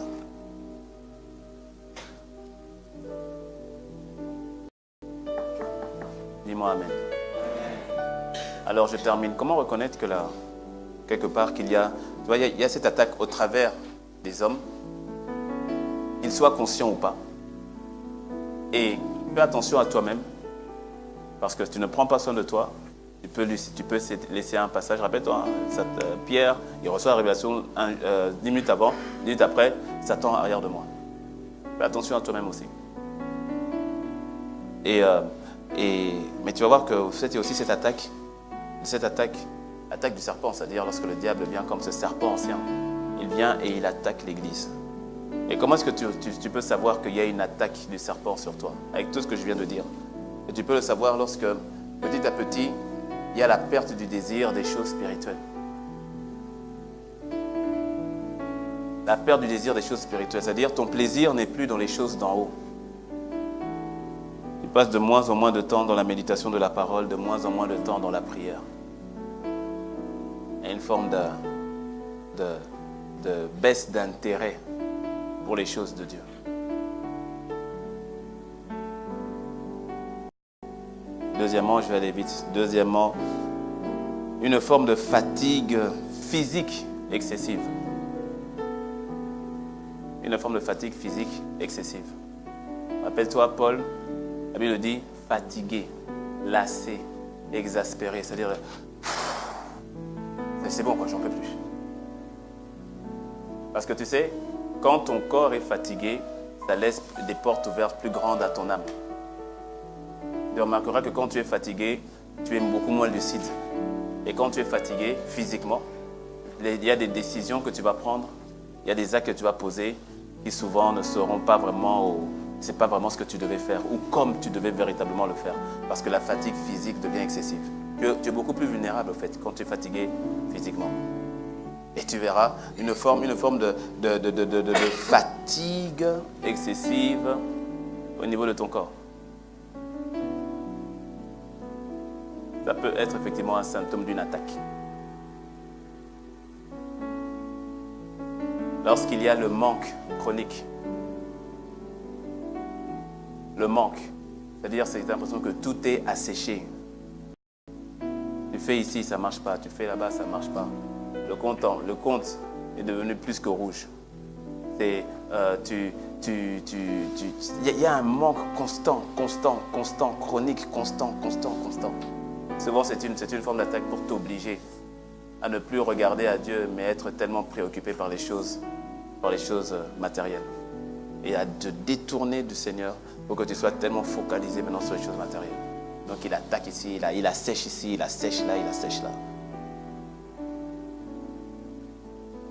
Dis-moi amen. Alors je termine. Comment reconnaître que là, quelque part, qu'il y a, tu vois, il y a cette attaque au travers des hommes, qu'ils soient conscients ou pas. Et fais attention à toi-même, parce que si tu ne prends pas soin de toi, tu peux laisser un passage. Rappelle-toi, Pierre, il reçoit la révélation 10 minutes avant, 10 minutes après, Satan arrière de moi. Fais attention à toi-même aussi. Mais tu vas voir que il y a aussi cette attaque du serpent, c'est-à-dire lorsque le diable vient comme ce serpent ancien, il vient et il attaque l'Église. Et comment est-ce que tu peux savoir qu'il y a une attaque du serpent sur toi, avec tout ce que je viens de dire? Et tu peux le savoir lorsque, petit à petit, il y a la perte du désir des choses spirituelles. La perte du désir des choses spirituelles, c'est-à-dire ton plaisir n'est plus dans les choses d'en haut. Tu passes de moins en moins de temps dans la méditation de la parole, de moins en moins de temps dans la prière. Il y a une forme de baisse d'intérêt pour les choses de Dieu. Deuxièmement, je vais aller vite. Deuxièmement, une forme de fatigue physique excessive. Une forme de fatigue physique excessive. Rappelle-toi, Paul, la Bible dit fatigué, lassé, exaspéré. C'est-à-dire, c'est bon, quoi, j'en peux plus. Parce que tu sais, quand ton corps est fatigué, ça laisse des portes ouvertes plus grandes à ton âme. Tu remarqueras que quand tu es fatigué, tu es beaucoup moins lucide. Et quand tu es fatigué physiquement, il y a des décisions que tu vas prendre, il y a des actes que tu vas poser qui souvent ne seront pas vraiment ce n'est pas vraiment ce que tu devais faire ou comme tu devais véritablement le faire. Parce que la fatigue physique devient excessive. Tu es beaucoup plus vulnérable, au fait, quand tu es fatigué physiquement. Et tu verras une forme de fatigue excessive au niveau de ton corps. Ça peut être effectivement un symptôme d'une attaque. Lorsqu'il y a le manque chronique, le manque, c'est-à-dire c'est l'impression que tout est asséché. Tu fais ici, ça ne marche pas. Tu fais là-bas, ça ne marche pas. Le compte est devenu plus que rouge. Il y a un manque constant, chronique, constant. Souvent, c'est une forme d'attaque pour t'obliger à ne plus regarder à Dieu, mais être tellement préoccupé par les choses matérielles. Et à te détourner du Seigneur pour que tu sois tellement focalisé maintenant sur les choses matérielles. Donc il attaque ici, il assèche ici, il assèche là, il assèche là.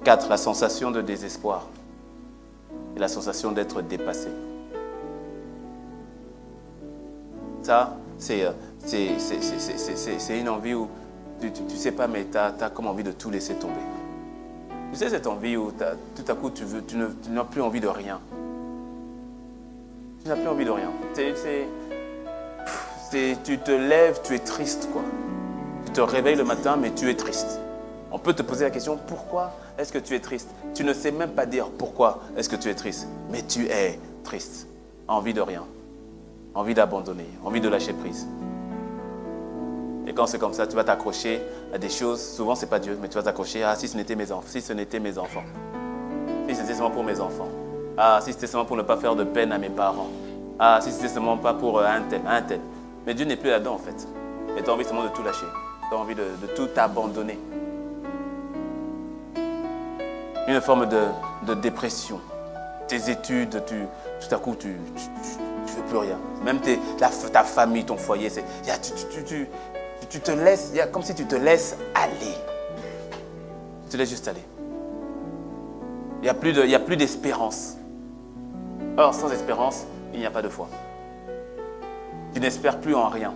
4. La sensation de désespoir et la sensation d'être dépassé. Ça, c'est une envie où tu sais pas, mais tu as comme envie de tout laisser tomber. Tu sais cette envie où tout à coup tu n'as plus envie de rien. Tu n'as plus envie de rien. Tu te lèves, tu es triste, quoi. Tu te réveilles le matin, mais tu es triste. On peut te poser la question, pourquoi est-ce que tu es triste? Tu ne sais même pas dire pourquoi est-ce que tu es triste, mais tu es triste. Envie de rien. Envie d'abandonner, envie de lâcher prise. Et quand c'est comme ça, tu vas t'accrocher à des choses, souvent c'est pas Dieu, mais tu vas t'accrocher à si ce n'était mes enfants, si ce n'était mes enfants. Si c'était seulement pour mes enfants. Ah, si c'était seulement pour ne pas faire de peine à mes parents. Ah, si c'était seulement pas pour un tel. Mais Dieu n'est plus là-dedans en fait. Et tu as envie seulement de tout lâcher. Tu as envie de tout abandonner. Une forme de dépression. Tes études, tout à coup, tu ne veux plus rien. Même ta famille, ton foyer, tu te laisses, comme si tu te laisses aller. Tu te laisses juste aller. Il n'y a plus d'espérance. Or, sans espérance, il n'y a pas de foi. Tu n'espères plus en rien.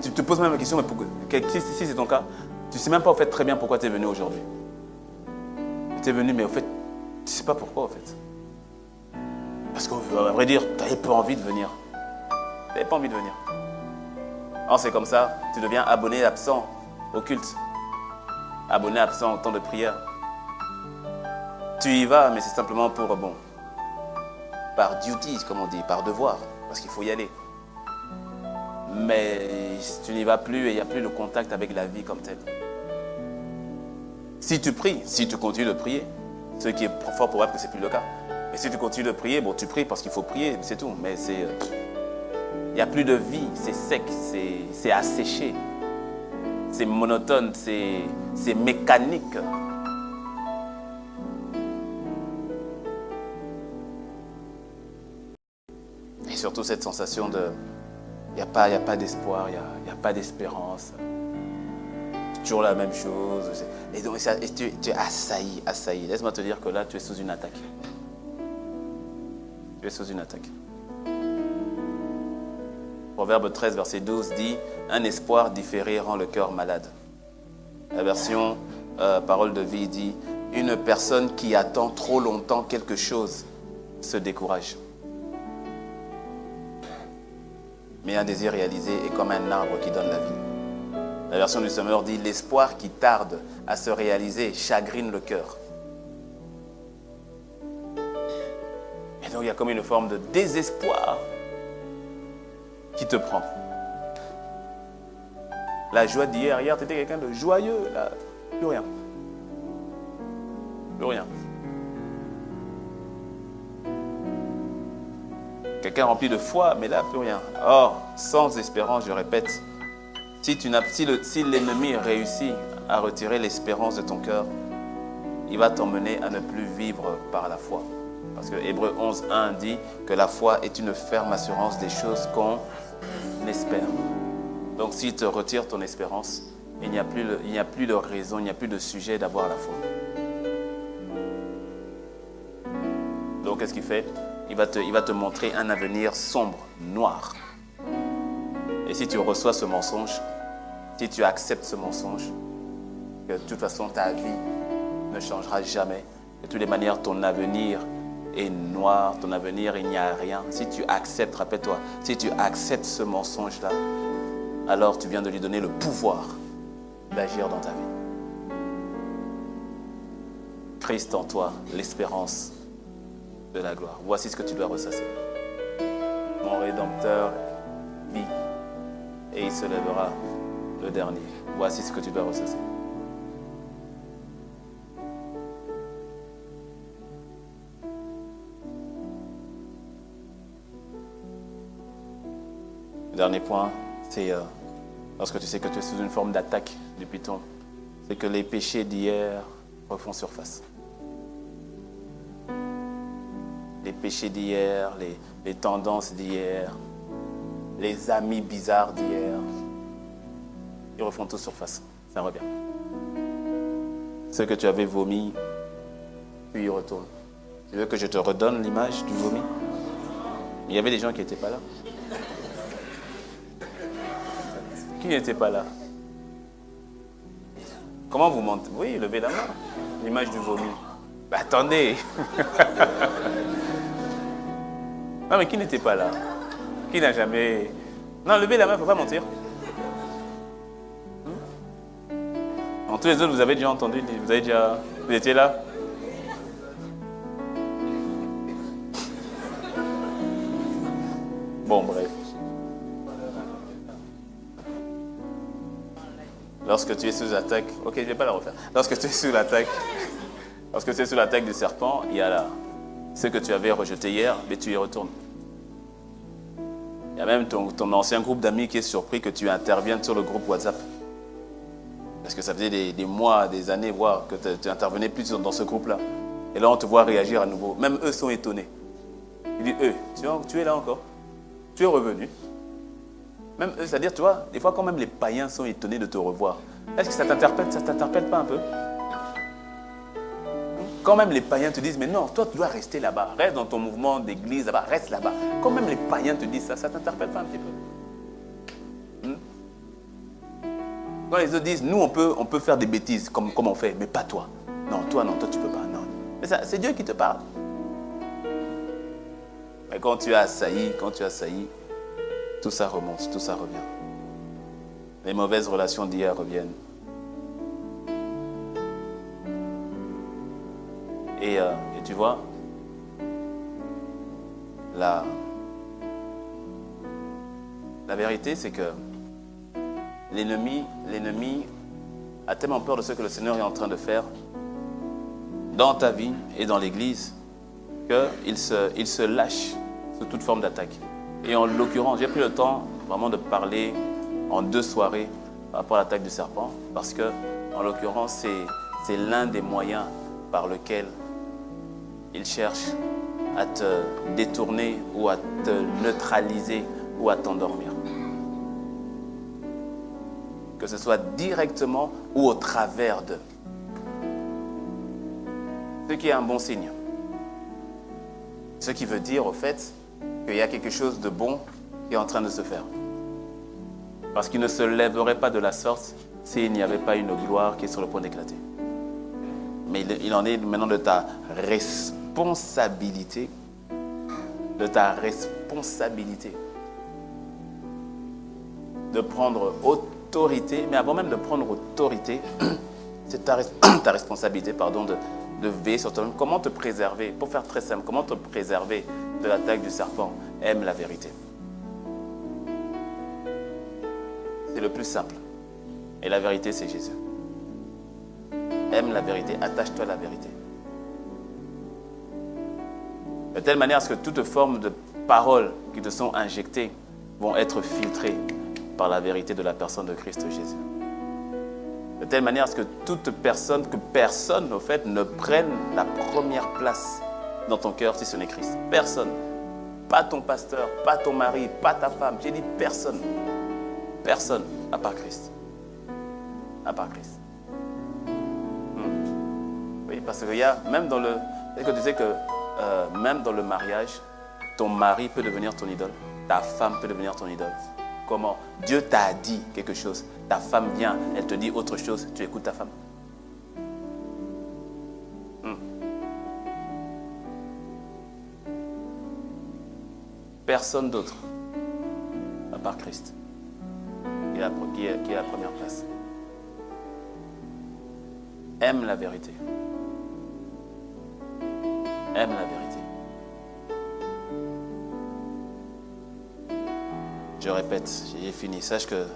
Tu te poses même la question, mais pourquoi, si c'est ton cas, tu ne sais même pas au fait très bien pourquoi tu es venu aujourd'hui. Tu es venu, mais au fait, tu ne sais pas pourquoi au fait. Parce qu'à vrai dire, tu n'avais pas envie de venir. Tu n'avais pas envie de venir. Alors c'est comme ça, tu deviens abonné absent au culte. Abonné absent au temps de prière. Tu y vas, mais c'est simplement pour, par duty, comme on dit, par devoir, parce qu'il faut y aller. Mais tu n'y vas plus et il n'y a plus le contact avec la vie comme tel. Si tu pries, si tu continues de prier, ce qui est fort probable que ce n'est plus le cas. Et si tu continues de prier, tu pries parce qu'il faut prier, c'est tout. Mais il n'y a plus de vie, c'est sec, c'est asséché, c'est monotone, c'est mécanique. Et surtout cette sensation de, il n'y a pas d'espoir, il n'y a pas d'espérance. Toujours la même chose. Et donc tu es assailli. Laisse-moi te dire que là, tu es sous une attaque. Tu es sous une attaque. Proverbe 13, verset 12 dit « Un espoir différé rend le cœur malade ». La version Parole de vie dit « Une personne qui attend trop longtemps quelque chose se décourage. Mais un désir réalisé est comme un arbre qui donne la vie. » La version du Sommeur dit « L'espoir qui tarde à se réaliser chagrine le cœur. » Et donc il y a comme une forme de désespoir qui te prend. La joie d'hier, hier tu étais quelqu'un de joyeux, là, plus rien. Plus rien. Quelqu'un rempli de foi, mais là, plus rien. Or, sans espérance, je répète, si l'ennemi réussit à retirer l'espérance de ton cœur, il va t'emmener à ne plus vivre par la foi. Parce que Hébreux 11.1 dit que la foi est une ferme assurance des choses qu'on espère. Donc s'il te retire ton espérance, il n'y a plus de raison, il n'y a plus de sujet d'avoir la foi. Donc qu'est-ce qu'il fait? Il va te montrer un avenir sombre, noir. Et si tu reçois ce mensonge, si tu acceptes ce mensonge, que de toute façon ta vie ne changera jamais, de toutes les manières ton avenir est noir, ton avenir il n'y a rien. Si tu acceptes, rappelle-toi, si tu acceptes ce mensonge-là, alors tu viens de lui donner le pouvoir d'agir dans ta vie. Christ en toi, l'espérance de la gloire. Voici ce que tu dois ressasser. Mon Rédempteur vit et il se lèvera le dernier. Voici ce que tu dois ressasser. Le dernier point, c'est lorsque tu sais que tu es sous une forme d'attaque du python, c'est que les péchés d'hier refont surface. Les péchés d'hier, les tendances d'hier, les amis bizarres d'hier, ils refont tout surface. Ça revient. Ce que tu avais vomi, tu y retournes. Tu veux que je te redonne l'image du vomi? Il y avait des gens qui n'étaient pas là. Qui n'était pas là? Comment vous mentez? Oui, levez la main. L'image du vomi. Bah, attendez. Non, mais qui n'était pas là? Qui n'a jamais... Non, levez la main, il ne faut pas mentir. En tous les autres, vous avez déjà entendu, vous étiez là? Bon, bref. Lorsque tu es sous attaque, ok, je ne vais pas la refaire. Lorsque tu es sous l'attaque du serpent, il y a là ce que tu avais rejeté hier, mais tu y retournes. Il y a même ton ancien groupe d'amis qui est surpris que tu interviennes sur le groupe WhatsApp. Parce que ça faisait des mois, des années, voire que tu intervenais plus dans ce groupe-là. Et là, on te voit réagir à nouveau. Même eux sont étonnés. Ils disent, tu es là encore? Tu es revenu? Même eux, c'est-à-dire, tu vois, des fois, quand même les païens sont étonnés de te revoir, est-ce que ça t'interpelle pas un peu? Quand même les païens te disent, mais non, toi, tu dois rester là-bas. Reste dans ton mouvement d'église là-bas, reste là-bas. Quand même les païens te disent ça, ça t'interpelle pas un petit peu? Quand les autres disent, nous, on peut faire des bêtises comme on fait, mais pas toi. Non, toi, tu peux pas. Non. Mais c'est Dieu qui te parle. Mais quand tu as assailli, tout ça remonte, tout ça revient. Les mauvaises relations d'hier reviennent. Et tu vois, la vérité, c'est que l'ennemi a tellement peur de ce que le Seigneur est en train de faire dans ta vie et dans l'Église qu'il se lâche sous toute forme d'attaque. Et en l'occurrence, j'ai pris le temps vraiment de parler en 2 soirées par rapport à l'attaque du serpent, parce que, en l'occurrence, c'est l'un des moyens par lequel il cherche à te détourner ou à te neutraliser ou à t'endormir. Que ce soit directement ou au travers d'eux. Ce qui est un bon signe. Ce qui veut dire, au fait, qu'il y a quelque chose de bon qui est en train de se faire. Parce qu'il ne se lèverait pas de la sorte s'il n'y avait pas une gloire qui est sur le point d'éclater. Mais il en est maintenant de ta responsabilité, de prendre autorité, mais avant même de prendre autorité, c'est ta responsabilité, de veiller sur toi-même. Comment te préserver? Pour faire très simple, comment te préserver de l'attaque du serpent? Aime la vérité. C'est le plus simple. Et la vérité, c'est Jésus. Aime la vérité, attache-toi à la vérité. De telle manière à ce que toute forme de paroles qui te sont injectées vont être filtrées par la vérité de la personne de Christ Jésus. De telle manière à ce que personne, au fait, ne prenne la première place dans ton cœur si ce n'est Christ. Personne. Pas ton pasteur, pas ton mari, pas ta femme. J'ai dit personne. Personne, à part Christ. À part Christ. Oui, parce qu'il y a, même dans le... Est-ce que tu sais que même dans le mariage, ton mari peut devenir ton idole, ta femme peut devenir ton idole. Comment? Dieu t'a dit quelque chose, ta femme vient, elle te dit autre chose, tu écoutes ta femme. Personne d'autre, à part Christ, qui est à la première place. Aime la vérité. Aime la vérité. Je répète, j'ai fini. Sache que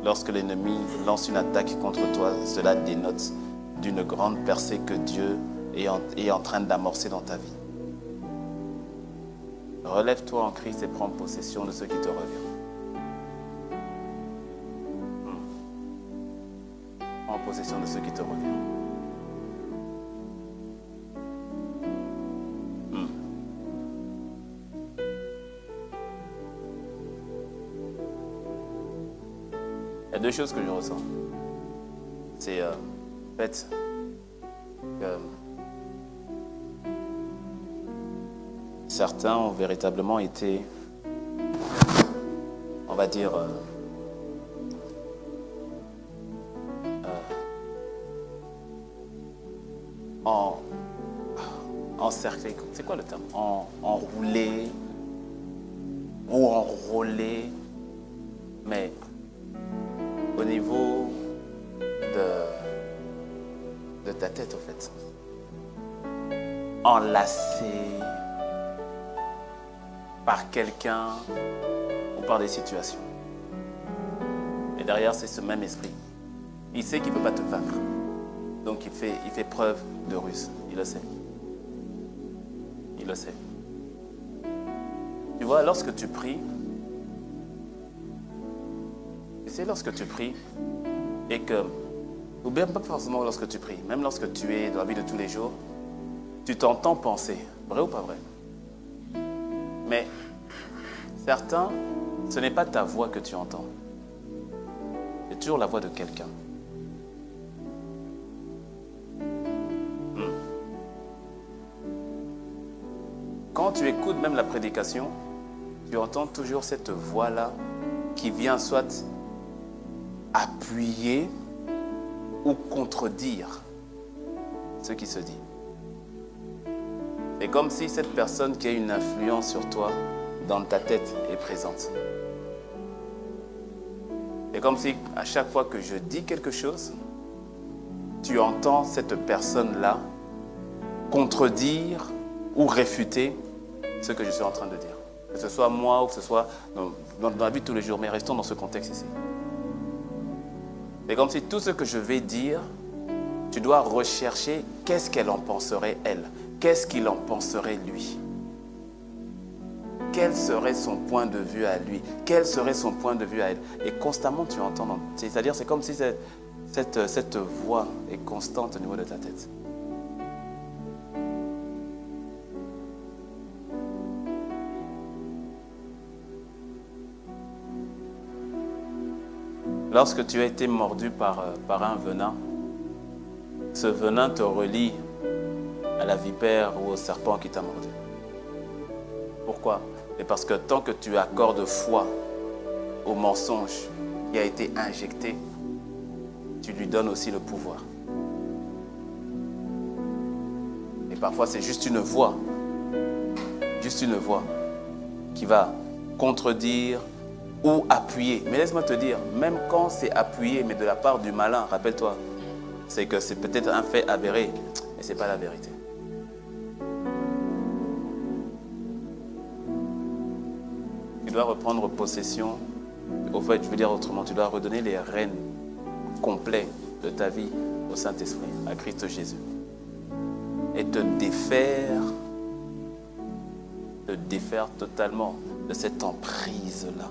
lorsque l'ennemi lance une attaque contre toi, cela dénote d'une grande percée que Dieu est en train d'amorcer dans ta vie. Relève-toi en Christ et prends possession de ce qui te revient. Prends possession de ce qui te revient. Il y a deux choses que je ressens. C'est en fait que certains ont véritablement été, on va dire, encerclés, c'est quoi le terme? Enroulés ou enrôlés, mais au niveau de ta tête, au fait. Enlacé par quelqu'un ou par des situations. Et derrière, c'est ce même esprit. Il sait qu'il ne peut pas te vaincre. Donc, il fait preuve de ruse. Il le sait. Il le sait. Tu vois, lorsque tu pries, lorsque tu pries et que, ou bien pas forcément lorsque tu pries, même lorsque tu es dans la vie de tous les jours, tu t'entends penser, vrai ou pas vrai? Mais certains, ce n'est pas ta voix que tu entends, c'est toujours la voix de quelqu'un. Quand tu écoutes même la prédication, tu entends toujours cette voix-là qui vient soit appuyer ou contredire ce qui se dit. C'est comme si cette personne qui a une influence sur toi dans ta tête est présente. C'est comme si à chaque fois que je dis quelque chose, tu entends cette personne-là contredire ou réfuter ce que je suis en train de dire. Que ce soit moi ou que ce soit dans la vie de tous les jours, mais restons dans ce contexte ici. C'est comme si tout ce que je vais dire, tu dois rechercher qu'est-ce qu'elle en penserait elle, qu'est-ce qu'il en penserait lui. Quel serait son point de vue à lui, quel serait son point de vue à elle. Et constamment tu entends, c'est-à-dire c'est comme si cette voix est constante au niveau de ta tête. Lorsque tu as été mordu par un venin, ce venin te relie à la vipère ou au serpent qui t'a mordu. Pourquoi? C'est parce que tant que tu accordes foi au mensonge qui a été injecté, tu lui donnes aussi le pouvoir. Et parfois, c'est juste une voix qui va contredire ou appuyer. Mais laisse-moi te dire, même quand c'est appuyé, mais de la part du malin, rappelle-toi, c'est que c'est peut-être un fait avéré, mais ce n'est pas la vérité. Tu dois reprendre possession, au fait, je veux dire autrement, tu dois redonner les rênes complets de ta vie au Saint-Esprit, à Christ Jésus. Et te défaire totalement de cette emprise-là.